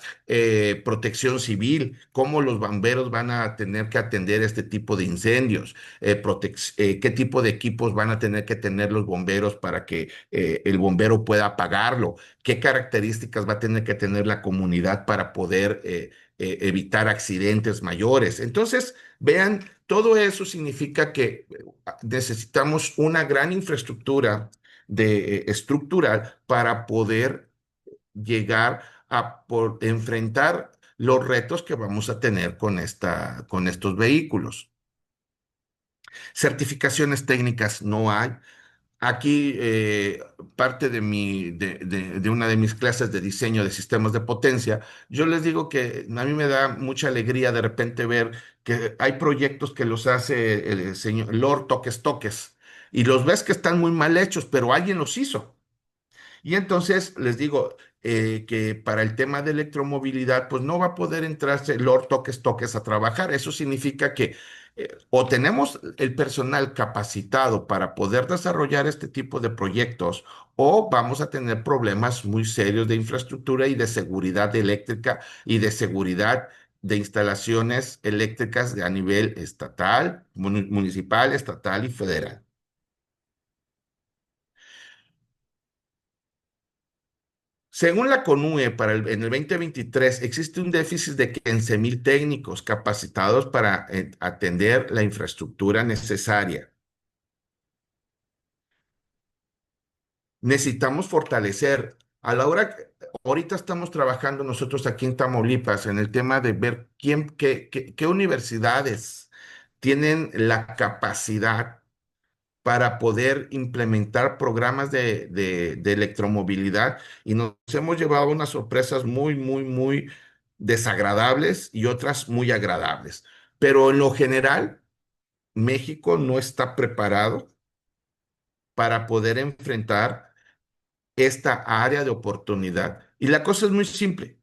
protección civil, cómo los bomberos van a tener que atender este tipo de incendios, qué tipo de equipos van a tener que tener los bomberos para que el bombero pueda apagarlo, qué características va a tener que tener la comunidad para poder evitar accidentes mayores. Entonces, vean, todo eso significa que necesitamos una gran infraestructura estructural para poder llegar a enfrentar los retos que vamos a tener con estos vehículos. Certificaciones técnicas no hay. Aquí parte de una de mis clases de diseño de sistemas de potencia, yo les digo que a mí me da mucha alegría de repente ver que hay proyectos que los hace el señor Lord Toques Toques y los ves que están muy mal hechos, pero alguien los hizo. Y entonces les digo que para el tema de electromovilidad, pues no va a poder entrarse Lord Toques Toques a trabajar. Eso significa que o tenemos el personal capacitado para poder desarrollar este tipo de proyectos, o vamos a tener problemas muy serios de infraestructura y de seguridad eléctrica y de seguridad de instalaciones eléctricas a nivel estatal, municipal, estatal y federal. Según la CONUE, en el 2023 existe un déficit de 15,000 técnicos capacitados para atender la infraestructura necesaria. Necesitamos fortalecer. Ahorita estamos trabajando nosotros aquí en Tamaulipas en el tema de ver qué universidades tienen la capacidad para poder implementar programas de electromovilidad, y nos hemos llevado unas sorpresas muy, muy, muy desagradables y otras muy agradables. Pero en lo general, México no está preparado para poder enfrentar esta área de oportunidad. Y la cosa es muy simple.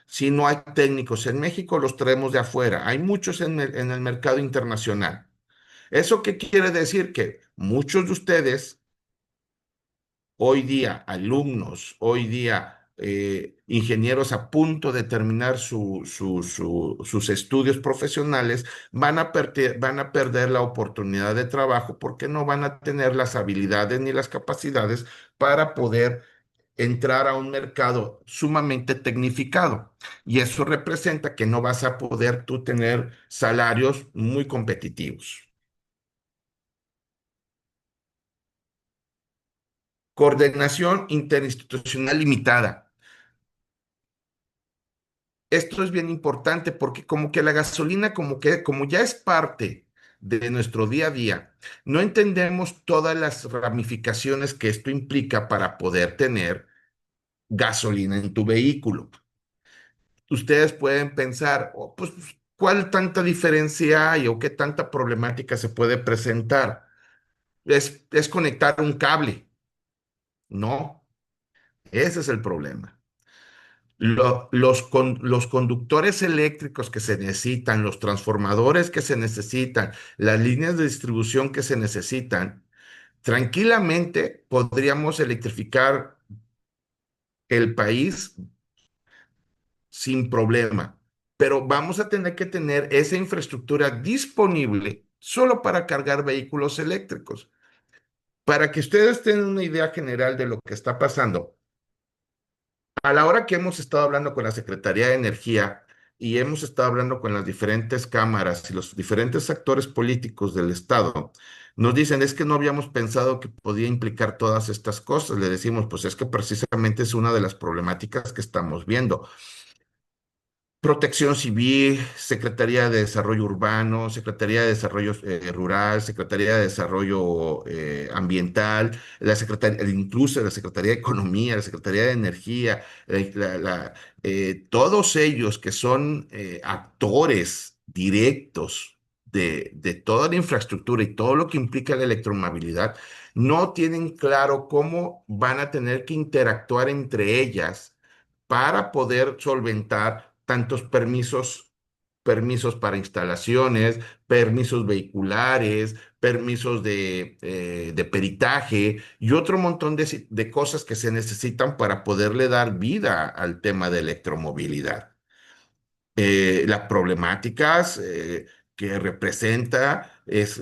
Si no hay técnicos en México, los traemos de afuera. Hay muchos en el mercado internacional. ¿Eso qué quiere decir? Que muchos de ustedes, hoy día alumnos, hoy día ingenieros a punto de terminar sus estudios profesionales, van a perder la oportunidad de trabajo porque no van a tener las habilidades ni las capacidades para poder entrar a un mercado sumamente tecnificado. Y eso representa que no vas a poder tú tener salarios muy competitivos. Coordinación interinstitucional limitada. Esto es bien importante porque como que la gasolina, como ya es parte de nuestro día a día, no entendemos todas las ramificaciones que esto implica para poder tener gasolina en tu vehículo. Ustedes pueden pensar, "Oh, pues, ¿cuál tanta diferencia hay o qué tanta problemática se puede presentar? Es conectar un cable". No, ese es el problema. Los conductores eléctricos que se necesitan, los transformadores que se necesitan, las líneas de distribución que se necesitan, tranquilamente podríamos electrificar el país sin problema, pero vamos a tener que tener esa infraestructura disponible solo para cargar vehículos eléctricos. Para que ustedes tengan una idea general de lo que está pasando, a la hora que hemos estado hablando con la Secretaría de Energía y hemos estado hablando con las diferentes cámaras y los diferentes actores políticos del Estado, nos dicen, es que no habíamos pensado que podía implicar todas estas cosas. Le decimos, pues es que precisamente es una de las problemáticas que estamos viendo. Protección Civil, Secretaría de Desarrollo Urbano, Secretaría de Desarrollo Rural, Secretaría de Desarrollo Ambiental, incluso la Secretaría de Economía, la Secretaría de Energía, todos ellos que son actores directos de toda la infraestructura y todo lo que implica la electromovilidad, no tienen claro cómo van a tener que interactuar entre ellas para poder solventar tantos permisos para instalaciones, permisos vehiculares, permisos de peritaje y otro montón de cosas que se necesitan para poderle dar vida al tema de electromovilidad. Las problemáticas que representa es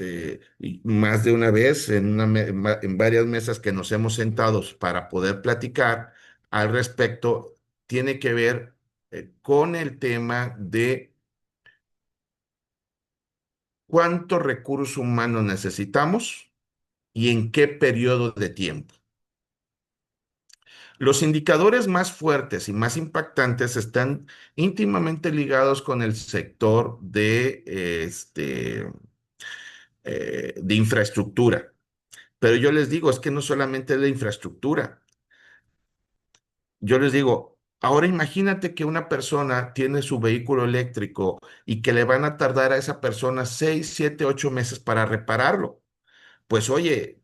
y más de una vez en varias mesas que nos hemos sentado para poder platicar al respecto, tiene que ver con el tema de cuánto recurso humano necesitamos y en qué periodo de tiempo. Los indicadores más fuertes y más impactantes están íntimamente ligados con el sector de infraestructura. Pero yo les digo, es que no solamente es la infraestructura. Yo les digo, ahora imagínate que una persona tiene su vehículo eléctrico y que le van a tardar a esa persona 6, 7, 8 meses para repararlo. Pues oye,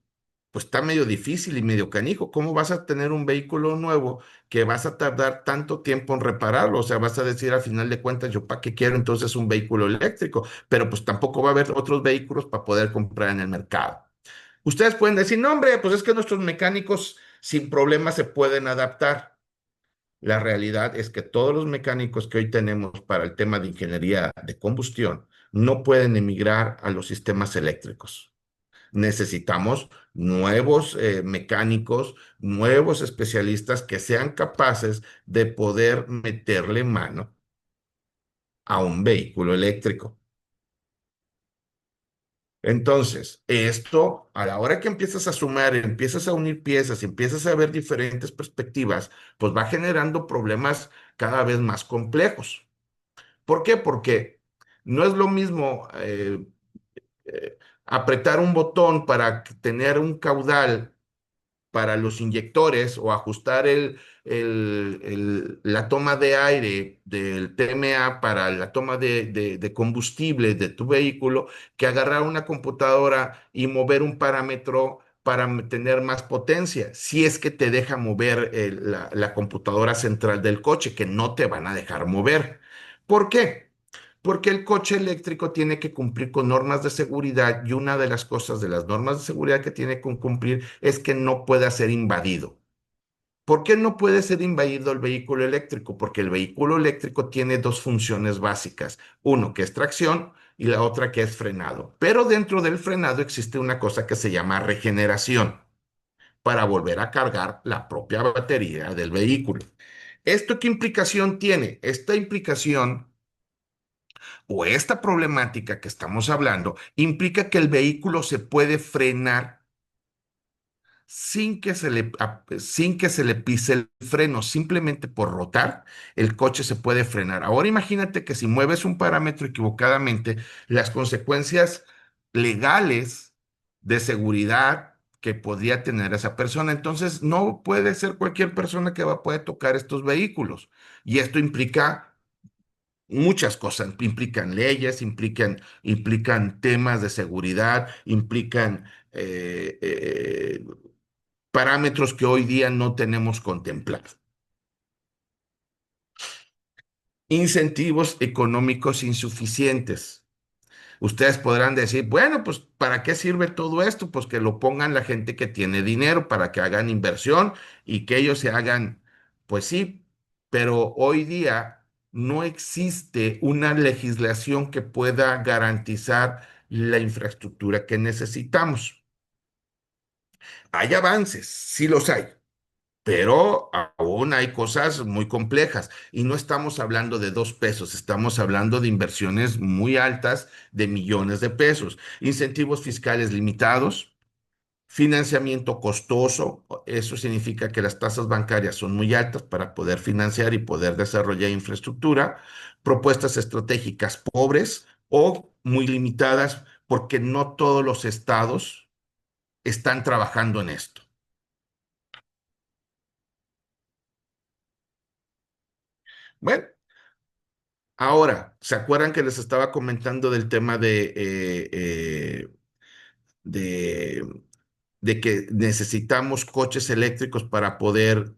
pues está medio difícil y medio canijo. ¿Cómo vas a tener un vehículo nuevo que vas a tardar tanto tiempo en repararlo? O sea, vas a decir al final de cuentas, yo para qué quiero entonces un vehículo eléctrico, pero pues tampoco va a haber otros vehículos para poder comprar en el mercado. Ustedes pueden decir, no, hombre, pues es que nuestros mecánicos sin problema se pueden adaptar. La realidad es que todos los mecánicos que hoy tenemos para el tema de ingeniería de combustión no pueden emigrar a los sistemas eléctricos. Necesitamos nuevos mecánicos, nuevos especialistas que sean capaces de poder meterle mano a un vehículo eléctrico. Entonces, esto, a la hora que empiezas a sumar, empiezas a unir piezas, empiezas a ver diferentes perspectivas, pues va generando problemas cada vez más complejos. ¿Por qué? Porque no es lo mismo eh, apretar un botón para tener un caudal para los inyectores o ajustar la toma de aire del TMA para la toma de combustible de tu vehículo, que agarrar una computadora y mover un parámetro para tener más potencia, si es que te deja mover la computadora central del coche, que no te van a dejar mover. ¿Por qué? Porque el coche eléctrico tiene que cumplir con normas de seguridad y una de las cosas de las normas de seguridad que tiene que cumplir es que no pueda ser invadido. ¿Por qué no puede ser invadido el vehículo eléctrico? Porque el vehículo eléctrico tiene dos funciones básicas. Uno que es tracción y la otra que es frenado. Pero dentro del frenado existe una cosa que se llama regeneración para volver a cargar la propia batería del vehículo. ¿Esto qué implicación tiene? Esta implicación o esta problemática que estamos hablando implica que el vehículo se puede frenar sin que se le pise el freno, simplemente por rotar, el coche se puede frenar. Ahora imagínate que si mueves un parámetro equivocadamente, las consecuencias legales de seguridad que podría tener esa persona, entonces no puede ser cualquier persona que va a poder tocar estos vehículos. Y esto implica muchas cosas, implican leyes, implican temas de seguridad, implican parámetros que hoy día no tenemos contemplados. Incentivos económicos insuficientes. Ustedes podrán decir, bueno, pues ¿para qué sirve todo esto? Pues que lo pongan la gente que tiene dinero para que hagan inversión y que ellos se hagan, pues sí, pero hoy día no existe una legislación que pueda garantizar la infraestructura que necesitamos. Hay avances, sí los hay, pero aún hay cosas muy complejas y no estamos hablando de 2 pesos, estamos hablando de inversiones muy altas de millones de pesos, incentivos fiscales limitados, financiamiento costoso, eso significa que las tasas bancarias son muy altas para poder financiar y poder desarrollar infraestructura, propuestas estratégicas pobres o muy limitadas porque no todos los estados están trabajando en esto. Bueno, ahora, ¿se acuerdan que les estaba comentando del tema de, de que necesitamos coches eléctricos para poder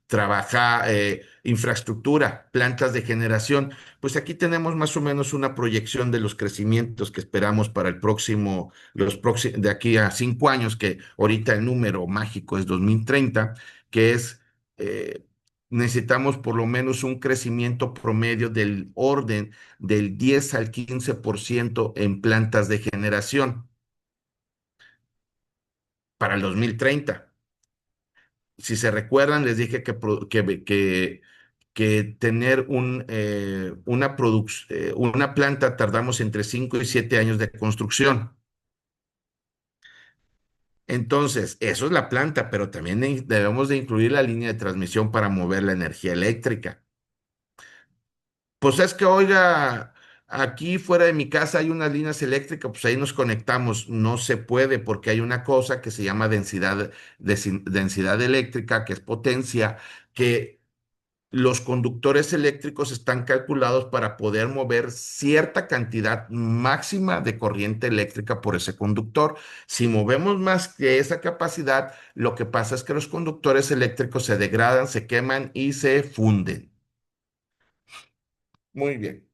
trabajar infraestructura, plantas de generación? Pues aquí tenemos más o menos una proyección de los crecimientos que esperamos para el próximo, de aquí a 5 años, que ahorita el número mágico es 2030, que es, eh, necesitamos por lo menos un crecimiento promedio del orden del 10 al 15% en plantas de generación para el 2030. Si se recuerdan, les dije que tener una planta tardamos entre 5 y 7 años de construcción. Entonces, eso es la planta, pero también debemos de incluir la línea de transmisión para mover la energía eléctrica. Pues es que, oiga, aquí fuera de mi casa hay unas líneas eléctricas, pues ahí nos conectamos. No se puede porque hay una cosa que se llama densidad eléctrica, que es potencia, que los conductores eléctricos están calculados para poder mover cierta cantidad máxima de corriente eléctrica por ese conductor. Si movemos más que esa capacidad, lo que pasa es que los conductores eléctricos se degradan, se queman y se funden. Muy bien.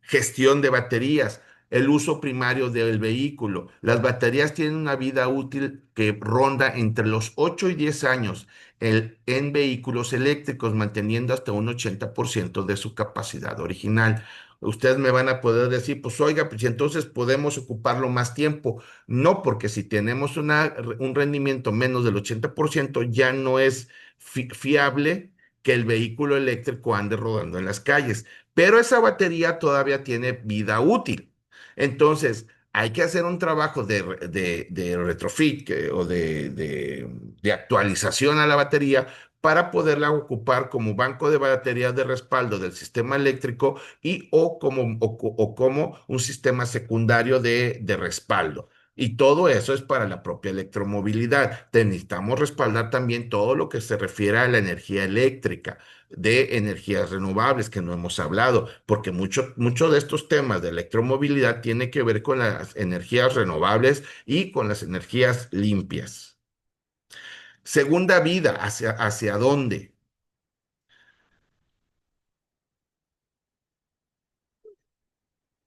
Gestión de baterías. el uso primario del vehículo. Las baterías tienen una vida útil que ronda entre los 8 y 10 años en vehículos eléctricos, manteniendo hasta un 80% de su capacidad original. Ustedes me van a poder decir, pues oiga, pues entonces podemos ocuparlo más tiempo. No, porque si tenemos un rendimiento menos del 80%, ya no es fiable que el vehículo eléctrico ande rodando en las calles. Pero esa batería todavía tiene vida útil. Entonces, hay que hacer un trabajo de retrofit o de actualización a la batería para poderla ocupar como banco de baterías de respaldo del sistema eléctrico y o como un sistema secundario de respaldo. Y todo eso es para la propia electromovilidad. Necesitamos respaldar también todo lo que se refiere a la energía eléctrica, de energías renovables que no hemos hablado, porque mucho de estos temas de electromovilidad tiene que ver con las energías renovables y con las energías limpias. Segunda vida, ¿hacia dónde?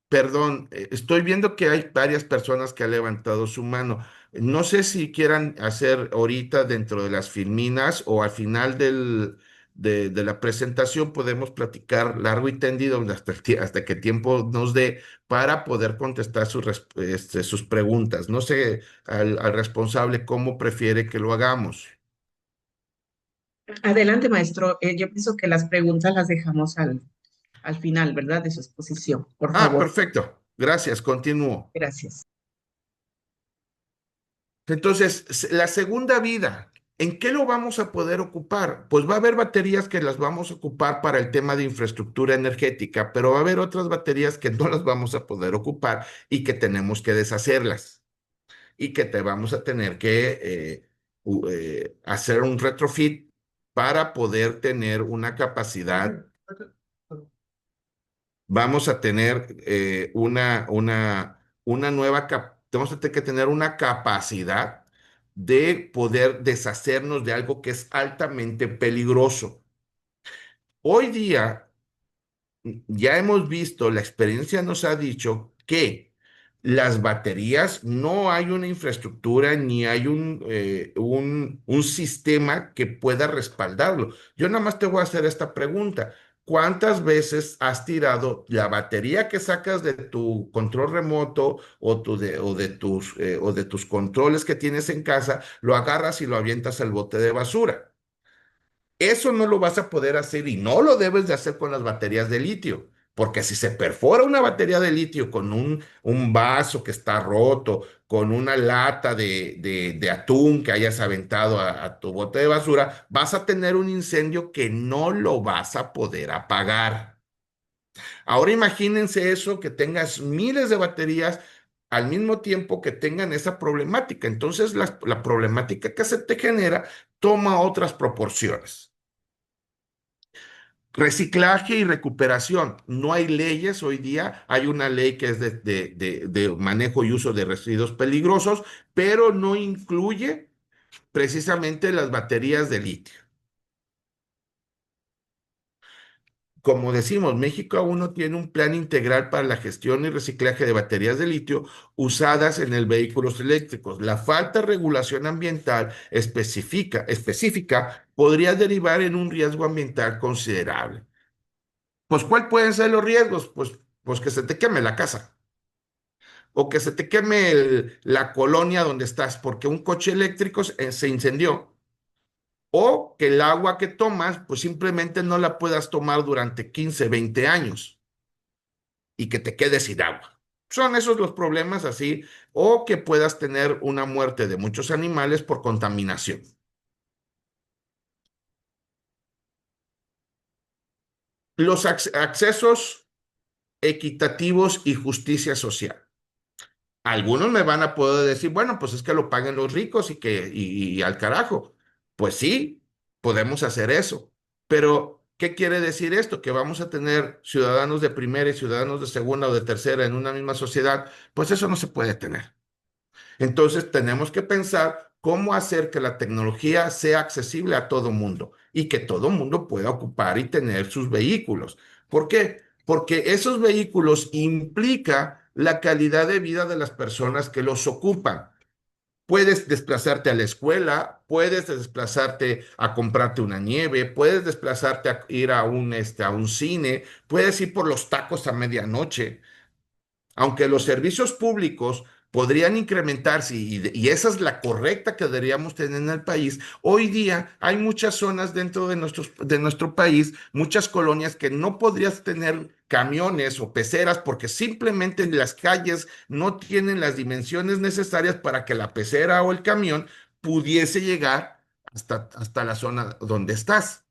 Perdón, estoy viendo que hay varias personas que han levantado su mano. No sé si quieran hacer ahorita dentro de las filminas o al final de la presentación podemos platicar largo y tendido hasta que tiempo nos dé para poder contestar sus preguntas. No sé al responsable cómo prefiere que lo hagamos. Adelante, maestro. Yo pienso que las preguntas las dejamos al final, ¿verdad? De su exposición, por Ah, favor. perfecto. Gracias. Continúo. Gracias. Entonces, la segunda vida, ¿en qué lo vamos a poder ocupar? Pues va a haber baterías que las vamos a ocupar para el tema de infraestructura energética, pero va a haber otras baterías que no las vamos a poder ocupar y que tenemos que deshacerlas y que te vamos a tener que hacer un retrofit para poder tener una capacidad. Vamos a tener una nueva, vamos a tener que tener una capacidad de poder deshacernos de algo que es altamente peligroso. Hoy día ya hemos visto, la experiencia nos ha dicho que las baterías no hay una infraestructura ni hay un sistema que pueda respaldarlo. Yo nada más te voy a hacer esta pregunta. ¿Cuántas veces has tirado la batería que sacas de tu control remoto o de tus controles que tienes en casa, lo agarras y lo avientas al bote de basura? Eso no lo vas a poder hacer y no lo debes de hacer con las baterías de litio, porque si se perfora una batería de litio con un vaso que está roto, con una lata de atún que hayas aventado a tu bote de basura, vas a tener un incendio que no lo vas a poder apagar. Ahora imagínense eso, que tengas miles de baterías al mismo tiempo que tengan esa problemática. Entonces la problemática que se te genera toma otras proporciones. Reciclaje y recuperación. No hay leyes hoy día. Hay una ley que es de manejo y uso de residuos peligrosos, pero no incluye precisamente las baterías de litio. Como decimos, México aún no tiene un plan integral para la gestión y reciclaje de baterías de litio usadas en el vehículos eléctricos. La falta de regulación ambiental específica podría derivar en un riesgo ambiental considerable. Pues, ¿cuál pueden ser los riesgos? Pues que se te queme la casa o que se te queme la colonia donde estás porque un coche eléctrico se incendió o que el agua que tomas, pues simplemente no la puedas tomar durante 15, 20 años y que te quedes sin agua. Son esos los problemas así, o que puedas tener una muerte de muchos animales por contaminación. Los accesos equitativos y justicia social. Algunos me van a poder decir, bueno, pues es que lo paguen los ricos y al carajo. Pues sí, podemos hacer eso. Pero, ¿qué quiere decir esto? Que vamos a tener ciudadanos de primera y ciudadanos de segunda o de tercera en una misma sociedad. Pues eso no se puede tener. Entonces, tenemos que pensar cómo hacer que la tecnología sea accesible a todo mundo y que todo mundo pueda ocupar y tener sus vehículos. ¿Por qué? Porque esos vehículos implica la calidad de vida de las personas que los ocupan. Puedes desplazarte a la escuela, puedes desplazarte a comprarte una nieve, puedes desplazarte a ir a un cine, puedes ir por los tacos a medianoche. Aunque los servicios públicos podrían incrementarse y esa es la correcta que deberíamos tener en el país, hoy día hay muchas zonas dentro de nuestro país, muchas colonias que no podrías tener camiones o peceras porque simplemente las calles no tienen las dimensiones necesarias para que la pecera o el camión pudiese llegar hasta la zona donde estás.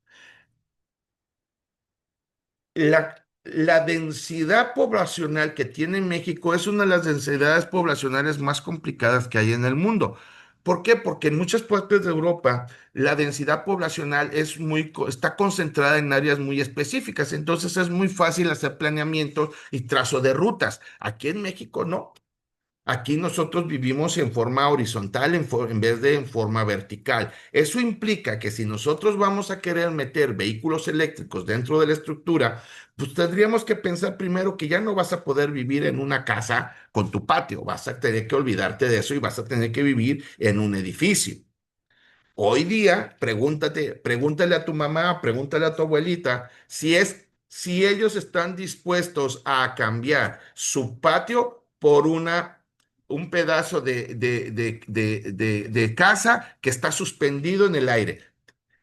La densidad poblacional que tiene México es una de las densidades poblacionales más complicadas que hay en el mundo. ¿Por qué? Porque en muchas partes de Europa la densidad poblacional está concentrada en áreas muy específicas, entonces es muy fácil hacer planeamientos y trazo de rutas. Aquí en México no. Aquí nosotros vivimos en forma horizontal en vez de en forma vertical. Eso implica que si nosotros vamos a querer meter vehículos eléctricos dentro de la estructura, pues tendríamos que pensar primero que ya no vas a poder vivir en una casa con tu patio, vas a tener que olvidarte de eso y vas a tener que vivir en un edificio. Hoy día, pregúntale a tu mamá, pregúntale a tu abuelita si ellos están dispuestos a cambiar su patio por un pedazo de casa que está suspendido en el aire.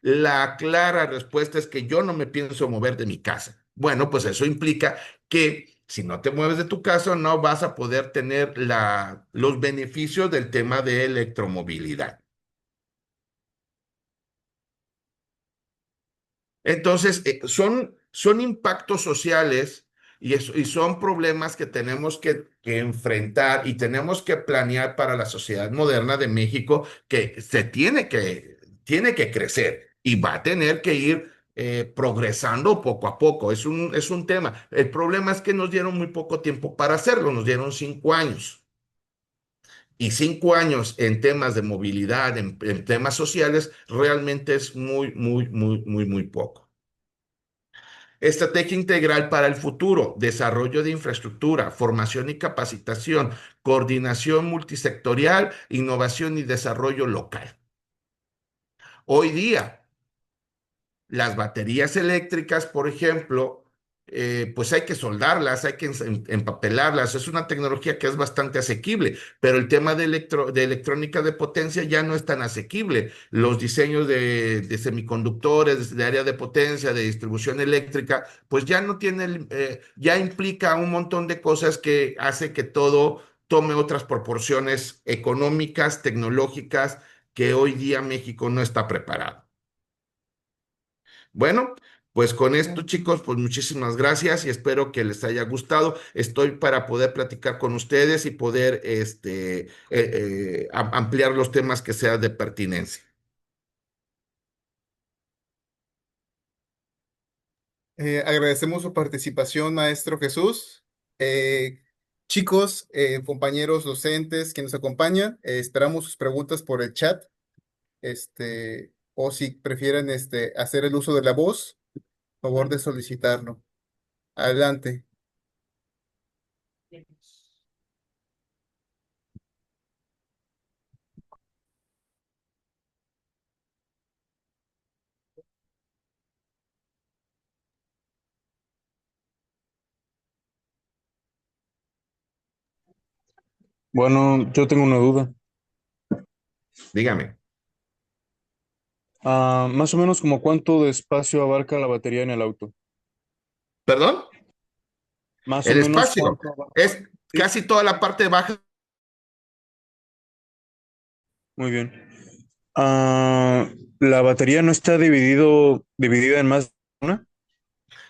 La clara respuesta es que yo no me pienso mover de mi casa. Bueno, pues eso implica que si no te mueves de tu casa, no vas a poder tener los beneficios del tema de electromovilidad. Entonces, son impactos sociales y son problemas que tenemos que enfrentar y tenemos que planear para la sociedad moderna de México que tiene que crecer y va a tener que ir progresando poco a poco. Es un tema. El problema es que nos dieron muy poco tiempo para hacerlo, nos dieron 5 años. Y 5 años en temas de movilidad, en temas sociales, realmente es muy, muy, muy, muy, muy poco. Estrategia integral para el futuro, desarrollo de infraestructura, formación y capacitación, coordinación multisectorial, innovación y desarrollo local. Hoy día, las baterías eléctricas, por ejemplo, pues hay que soldarlas, hay que empapelarlas. Es una tecnología que es bastante asequible, pero el tema de electrónica de potencia ya no es tan asequible. Los diseños de semiconductores, de área de potencia, de distribución eléctrica, pues ya no tiene, ya implica un montón de cosas que hace que todo tome otras proporciones económicas, tecnológicas, que hoy día México no está preparado. Bueno, pues con esto, chicos, pues muchísimas gracias y espero que les haya gustado. Estoy para poder platicar con ustedes y poder ampliar los temas que sean de pertinencia. Agradecemos su participación, maestro Jesús. Eh, Chicos, compañeros docentes que nos acompañan, esperamos sus preguntas por el chat, o si prefieren hacer el uso de la voz, favor de solicitarlo. Adelante. Bueno, yo tengo una duda. Dígame. Más o menos como cuánto de espacio abarca la batería en el auto. ¿Perdón? Más o El menos espacio cuánto abarca. es Sí, casi toda la parte baja. muy bien. La batería no está dividida en más de una.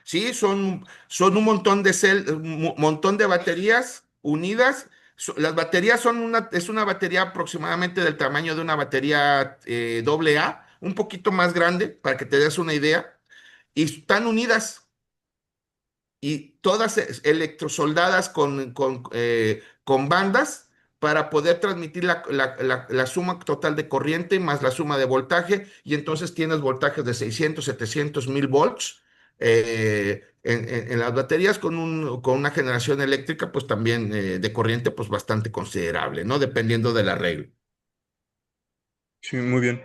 Sí, son un montón de baterías unidas. Las baterías es una batería aproximadamente del tamaño de una batería AA, un poquito más grande, para que te des una idea, y están unidas y todas electrosoldadas con bandas para poder transmitir la suma total de corriente más la suma de voltaje, y entonces tienes voltajes de 600, 700 1000 volts, en las baterías con una generación eléctrica, pues también de corriente, pues bastante considerable, ¿no? Dependiendo del arreglo. Sí, muy bien.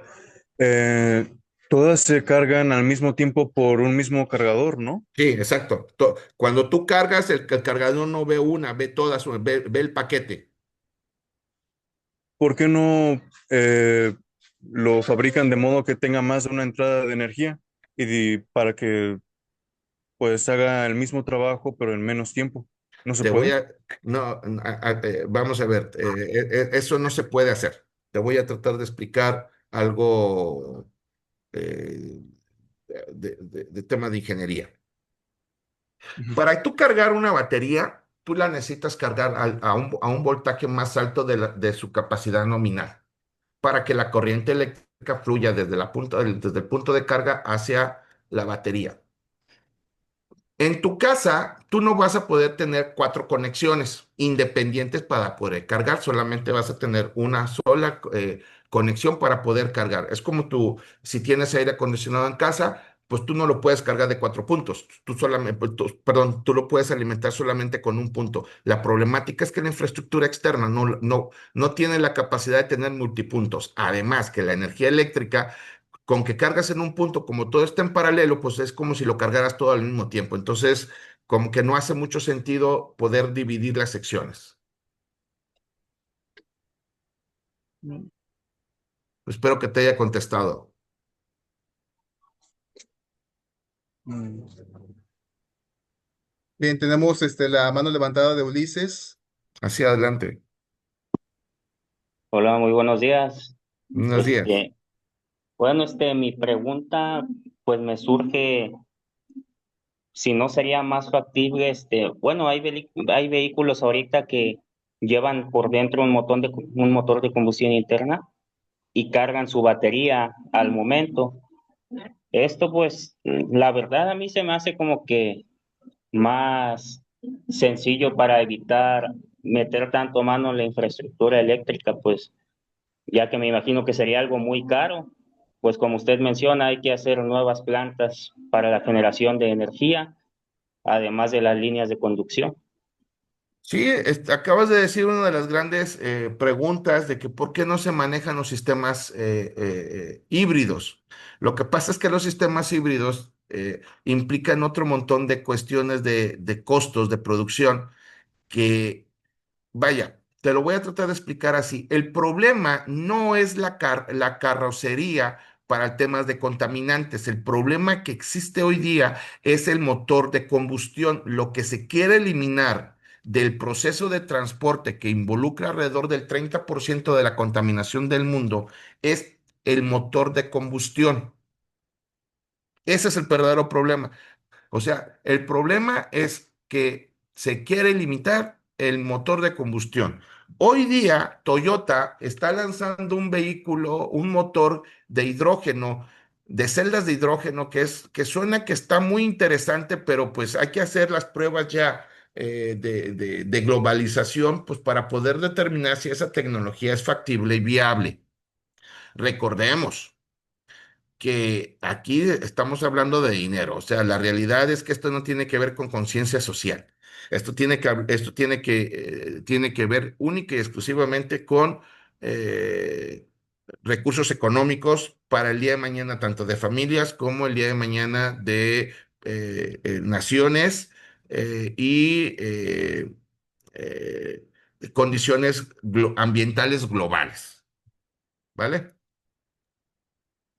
Eh, Todas se cargan al mismo tiempo por un mismo cargador, ¿no? Sí, exacto. Cuando tú cargas, el cargador no ve una, ve todas, ve el paquete. ¿Por qué no lo fabrican de modo que tenga más de una entrada de energía para que pues haga el mismo trabajo pero en menos tiempo? ¿No se Te voy puede? a, no, vamos a ver, eso no se puede hacer. Te voy a tratar de explicar algo eh, de tema de ingeniería. Ujú. Para tú cargar una batería, tú la necesitas cargar a un voltaje más alto de su capacidad nominal, para que la corriente eléctrica fluya desde el punto de carga hacia la batería. En tu casa, tú no vas a poder tener cuatro conexiones independientes para poder cargar, solamente vas a tener una sola conexión para poder cargar. Es como si tienes aire acondicionado en casa, pues tú no lo puedes cargar de cuatro puntos, tú solamente, perdón, tú lo puedes alimentar solamente con un punto. La problemática es que la infraestructura externa no tiene la capacidad de tener multipuntos. Además, que la energía eléctrica con que cargas en un punto, como todo está en paralelo, pues es como si lo cargaras todo al mismo tiempo. Entonces, como que no hace mucho sentido poder dividir las secciones. Espero que te haya contestado. Mm. Bien, tenemos la mano levantada de Ulises. Hacia adelante. Hola, muy buenos días. Buenos días. Este, bueno, mi pregunta, pues me surge si no sería más factible, bueno, hay vehículos ahorita que llevan por dentro un motor de combustión interna y cargan su batería al momento. Esto, pues, la verdad a mí se me hace como que más sencillo para evitar meter tanto mano en la infraestructura eléctrica, pues ya que me imagino que sería algo muy caro, pues como usted menciona, hay que hacer nuevas plantas para la generación de energía, además de las líneas de conducción. Sí, acabas de decir una de las grandes preguntas de que por qué no se manejan los sistemas híbridos. Lo que pasa es que los sistemas híbridos implican otro montón de cuestiones de costos de producción que vaya, te lo voy a tratar de explicar así. El problema no es la carrocería para temas de contaminantes. El problema que existe hoy día es el motor de combustión. Lo que se quiere eliminar del proceso de transporte que involucra alrededor del 30% de la contaminación del mundo es el motor de combustión. Ese es el verdadero problema. O sea, el problema es que se quiere limitar el motor de combustión. Hoy día, Toyota está lanzando un vehículo, un motor de hidrógeno, de celdas de hidrógeno, que suena que está muy interesante, pero pues hay que hacer las pruebas ya de globalización, pues para poder determinar si esa tecnología es factible y viable. Recordemos que aquí estamos hablando de dinero. O sea, la realidad es que esto no tiene que ver con conciencia social. Tiene que ver única y exclusivamente con eh, recursos económicos para el día de mañana, tanto de familias como el día de mañana de naciones y eh, condiciones ambientales globales. ¿Vale?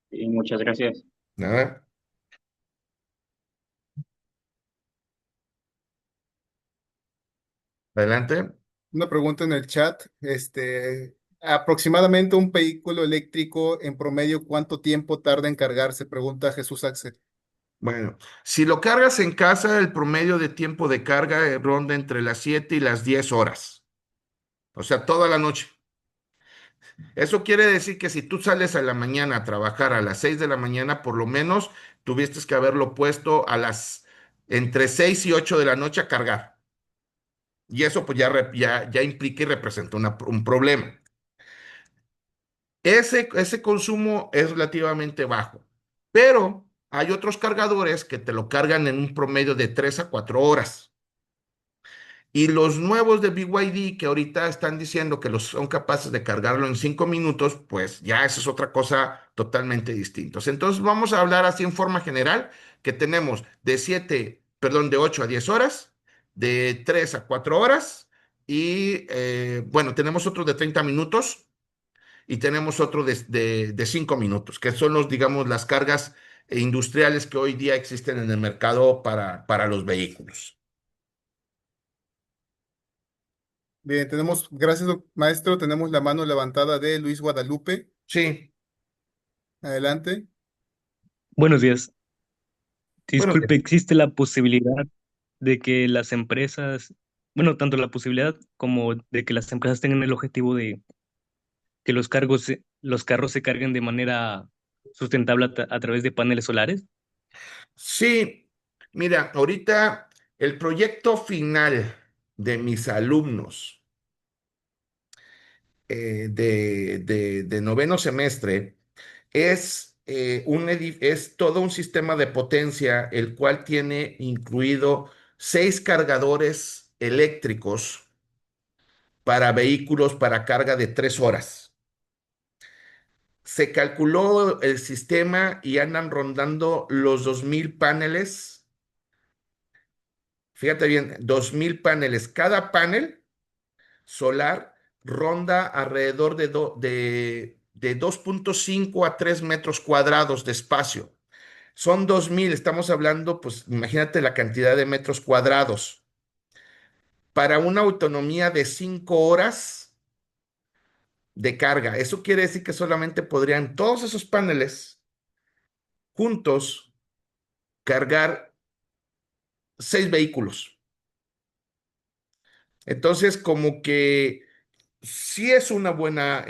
Y muchas gracias. Nada. Adelante. Una pregunta en el chat. Aproximadamente un vehículo eléctrico en promedio, ¿cuánto tiempo tarda en cargarse? Pregunta Jesús Axel. Bueno, si lo cargas en casa, el promedio de tiempo de carga ronda entre las 7 y las 10 horas. O sea, toda la noche. Eso quiere decir que si tú sales a la mañana a trabajar a las 6 de la mañana, por lo menos tuviste que haberlo puesto entre 6 y 8 de la noche a cargar. Y eso pues ya implica y representa un problema. Ese consumo es relativamente bajo, pero hay otros cargadores que te lo cargan en un promedio de 3 a 4 horas. Y los nuevos de BYD que ahorita están diciendo que los son capaces de cargarlo en 5 minutos, pues ya eso es otra cosa totalmente distinta. Entonces vamos a hablar así en forma general, que tenemos de 8 a 10 horas, de 3 a 4 horas, y bueno, tenemos otro de 30 minutos y tenemos otro de 5 minutos, que son los, digamos, las cargas industriales que hoy día existen en el mercado para los vehículos. Bien, gracias, maestro, tenemos la mano levantada de Luis Guadalupe. Sí, Adelante. Buenos días. bueno, Disculpe, ¿existe la posibilidad de que las empresas, bueno, tanto la posibilidad como de que las empresas tengan el objetivo de que los carros se carguen de manera sustentable a través de paneles solares? sí, mira, ahorita el proyecto final de mis alumnos de noveno semestre es todo un sistema de potencia, el cual tiene incluido 6 cargadores eléctricos para vehículos para carga de 3 horas. Se calculó el sistema y andan rondando los 2000 paneles. Fíjate bien, 2000 paneles. Cada panel solar ronda alrededor de 2,5 a 3 metros cuadrados de espacio. Son 2000, estamos hablando, pues imagínate la cantidad de metros cuadrados. Para una autonomía de 5 horas de carga. Eso quiere decir que solamente podrían todos esos paneles juntos cargar 6 vehículos. Entonces, como que sí es una buena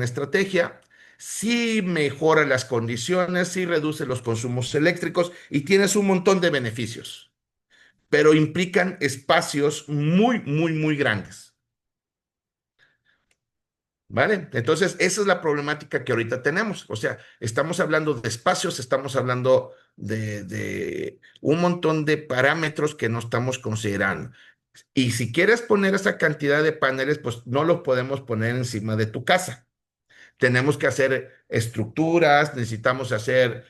estrategia, sí mejora las condiciones, sí reduce los consumos eléctricos y tienes un montón de beneficios, pero implican espacios muy, muy, muy grandes. ¿Vale? Entonces, esa es la problemática que ahorita tenemos. O sea, estamos hablando de espacios, estamos hablando de un montón de parámetros que no estamos considerando. Y si quieres poner esa cantidad de paneles, pues no los podemos poner encima de tu casa. Tenemos que hacer estructuras, necesitamos hacer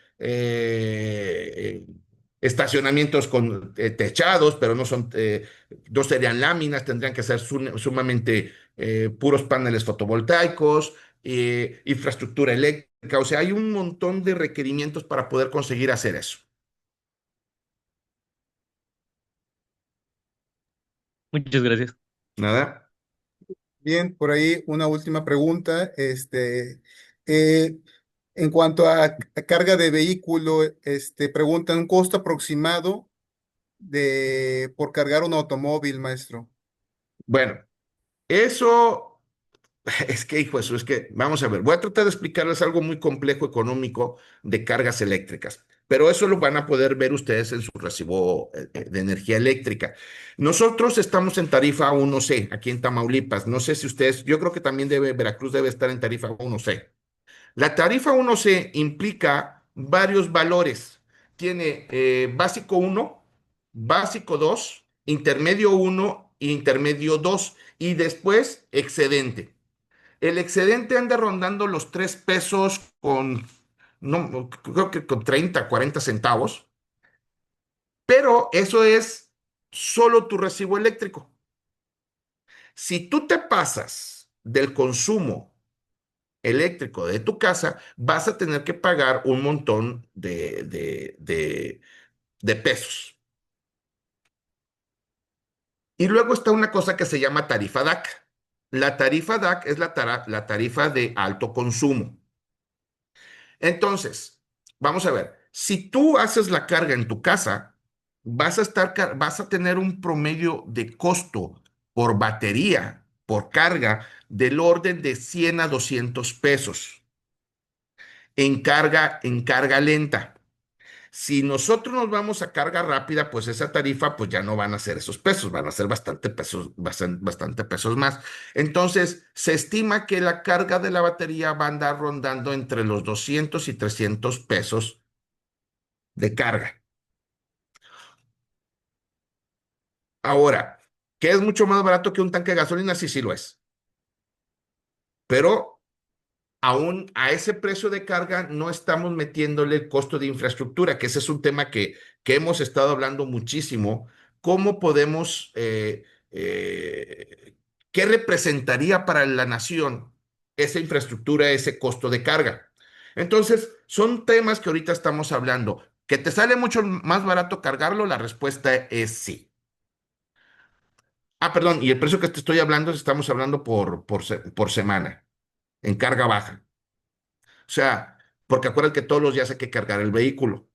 estacionamientos con techados, pero no serían láminas, tendrían que ser sumamente puros paneles fotovoltaicos, infraestructura eléctrica, o sea, hay un montón de requerimientos para poder conseguir hacer eso. Muchas gracias. Nada. Bien, por ahí una última pregunta. Eh, en cuanto a carga de vehículo, preguntan un costo aproximado por cargar un automóvil, maestro. Bueno, eso es que, hijo, eso es que, vamos a ver, voy a tratar de explicarles algo muy complejo económico de cargas eléctricas, pero eso lo van a poder ver ustedes en su recibo de energía eléctrica. Nosotros estamos en tarifa 1C, aquí en Tamaulipas. No sé si ustedes, yo creo que también Veracruz debe estar en tarifa 1C. La tarifa 1C implica varios valores. Tiene básico 1, básico 2, intermedio 1 e intermedio 2 y después excedente. El excedente anda rondando los 3 pesos no, creo que con 30, 40 centavos, pero eso es solo tu recibo eléctrico. Si tú te pasas del consumo eléctrico de tu casa, vas a tener que pagar un montón de pesos. Y luego está una cosa que se llama tarifa DAC. La tarifa DAC es la tarifa de alto consumo. Entonces, vamos a ver, si tú haces la carga en tu casa, vas a tener un promedio de costo por batería, por carga, del orden de 100 a 200 pesos en carga lenta. Si nosotros nos vamos a carga rápida, pues esa tarifa, pues ya no van a ser esos pesos, van a ser bastante pesos más. Entonces, se estima que la carga de la batería va a andar rondando entre los 200 y 300 pesos de carga. Ahora, ¿qué es mucho más barato que un tanque de gasolina? Sí, sí lo es. Pero aún a ese precio de carga no estamos metiéndole el costo de infraestructura, que ese es un tema que hemos estado hablando muchísimo. ¿Cómo podemos, qué representaría para la nación esa infraestructura, ese costo de carga? Entonces, son temas que ahorita estamos hablando. ¿Que te sale mucho más barato cargarlo? La respuesta es sí. Ah, perdón, y el precio que te estoy hablando, estamos hablando por semana, en carga baja. O sea, porque acuérdate que todos los días hay que cargar el vehículo.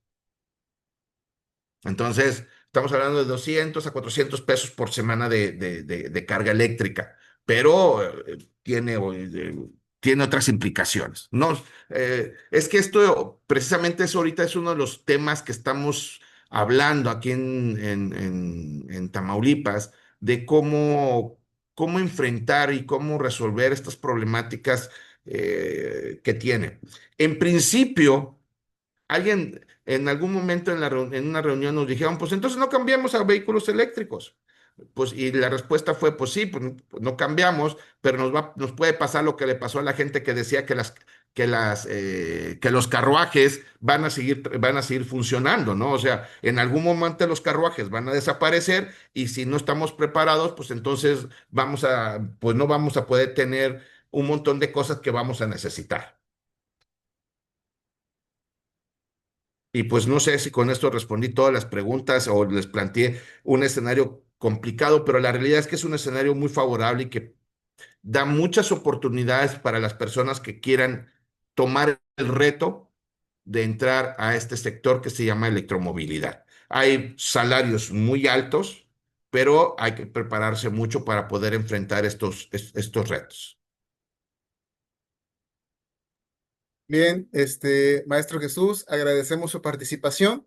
Entonces, estamos hablando de 200 a 400 pesos por semana de carga eléctrica, pero tiene otras implicaciones. No, es que esto precisamente es ahorita es uno de los temas que estamos hablando aquí en Tamaulipas, de cómo enfrentar y cómo resolver estas problemáticas que tiene. En principio, alguien en algún momento en una reunión nos dijeron, pues entonces no cambiamos a vehículos eléctricos. Pues, y la respuesta fue, pues sí, pues no cambiamos, pero nos puede pasar lo que le pasó a la gente que decía que los carruajes van a seguir funcionando, ¿no? O sea, en algún momento los carruajes van a desaparecer y si no estamos preparados, pues entonces pues no vamos a poder tener un montón de cosas que vamos a necesitar. Y pues no sé si con esto respondí todas las preguntas o les planteé un escenario complicado, pero la realidad es que es un escenario muy favorable y que da muchas oportunidades para las personas que quieran tomar el reto de entrar a este sector que se llama electromovilidad. Hay salarios muy altos, pero hay que prepararse mucho para poder enfrentar estos retos. Bien, maestro Jesús, agradecemos su participación.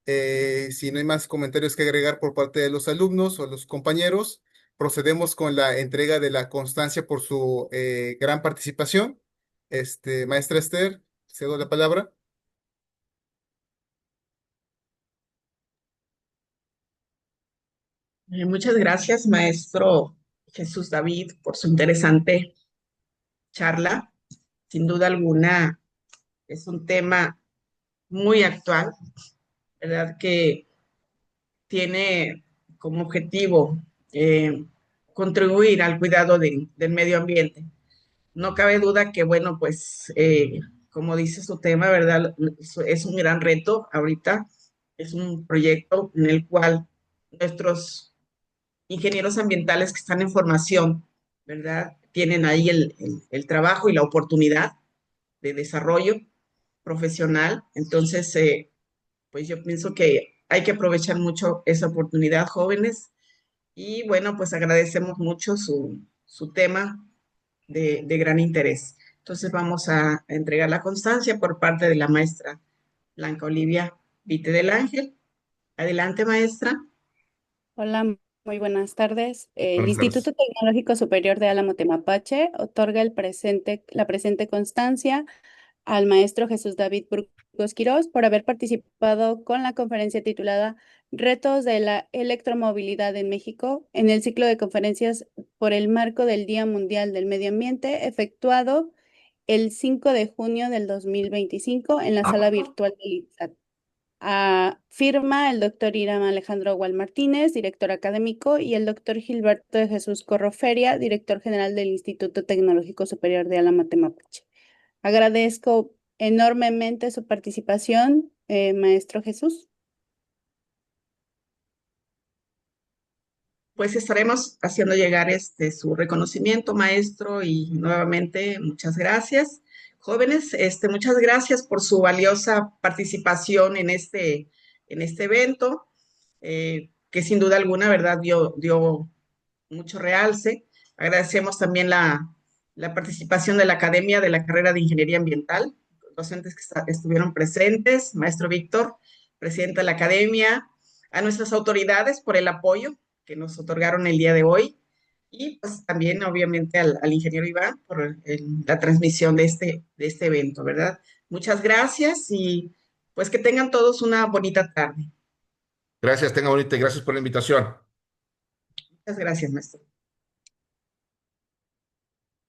Si no hay más comentarios que agregar por parte de los alumnos o los compañeros, procedemos con la entrega de la constancia por su gran participación. Maestra Esther, cedo la palabra. Muchas gracias, maestro Jesús David, por su interesante charla. Sin duda alguna, es un tema muy actual, ¿verdad? Que tiene como objetivo contribuir al cuidado del medio ambiente. No cabe duda que, bueno, pues, como dice su tema, ¿verdad? Es un gran reto ahorita. Es un proyecto en el cual nuestros ingenieros ambientales que están en formación, ¿verdad? Tienen ahí el trabajo y la oportunidad de desarrollo profesional. Entonces, pues yo pienso que hay que aprovechar mucho esa oportunidad, jóvenes. Y bueno, pues agradecemos mucho su tema de gran interés. Entonces vamos a entregar la constancia por parte de la maestra Blanca Olivia Vite del Ángel. Adelante, maestra. Hola, muy buenas tardes. El Buenas Instituto tardes. Tecnológico Superior de Álamo Temapache otorga la presente constancia al maestro Jesús David Burgos Quirós por haber participado con la conferencia titulada Retos de la electromovilidad en México en el ciclo de conferencias por el marco del Día Mundial del Medio Ambiente, efectuado el 5 de junio del 2025 en la sala virtual del ITSAT. Firma el doctor Irán Alejandro Gual Martínez, director académico, y el doctor Gilberto de Jesús Corroferia, director general del Instituto Tecnológico Superior de Álamo Temapache. Agradezco enormemente su participación, maestro Jesús. Pues estaremos haciendo llegar su reconocimiento, maestro, y nuevamente muchas gracias. Jóvenes, muchas gracias por su valiosa participación en este evento, que sin duda alguna, ¿verdad?, dio mucho realce. Agradecemos también la participación de la Academia de la carrera de Ingeniería Ambiental, docentes que estuvieron presentes, maestro Víctor, presidente de la Academia, a nuestras autoridades por el apoyo que nos otorgaron el día de hoy y pues también obviamente al ingeniero Iván por la transmisión de este evento, ¿verdad? Muchas gracias y Pues que tengan todos una bonita tarde. Gracias, tenga bonita y gracias por la invitación. Muchas gracias, maestro.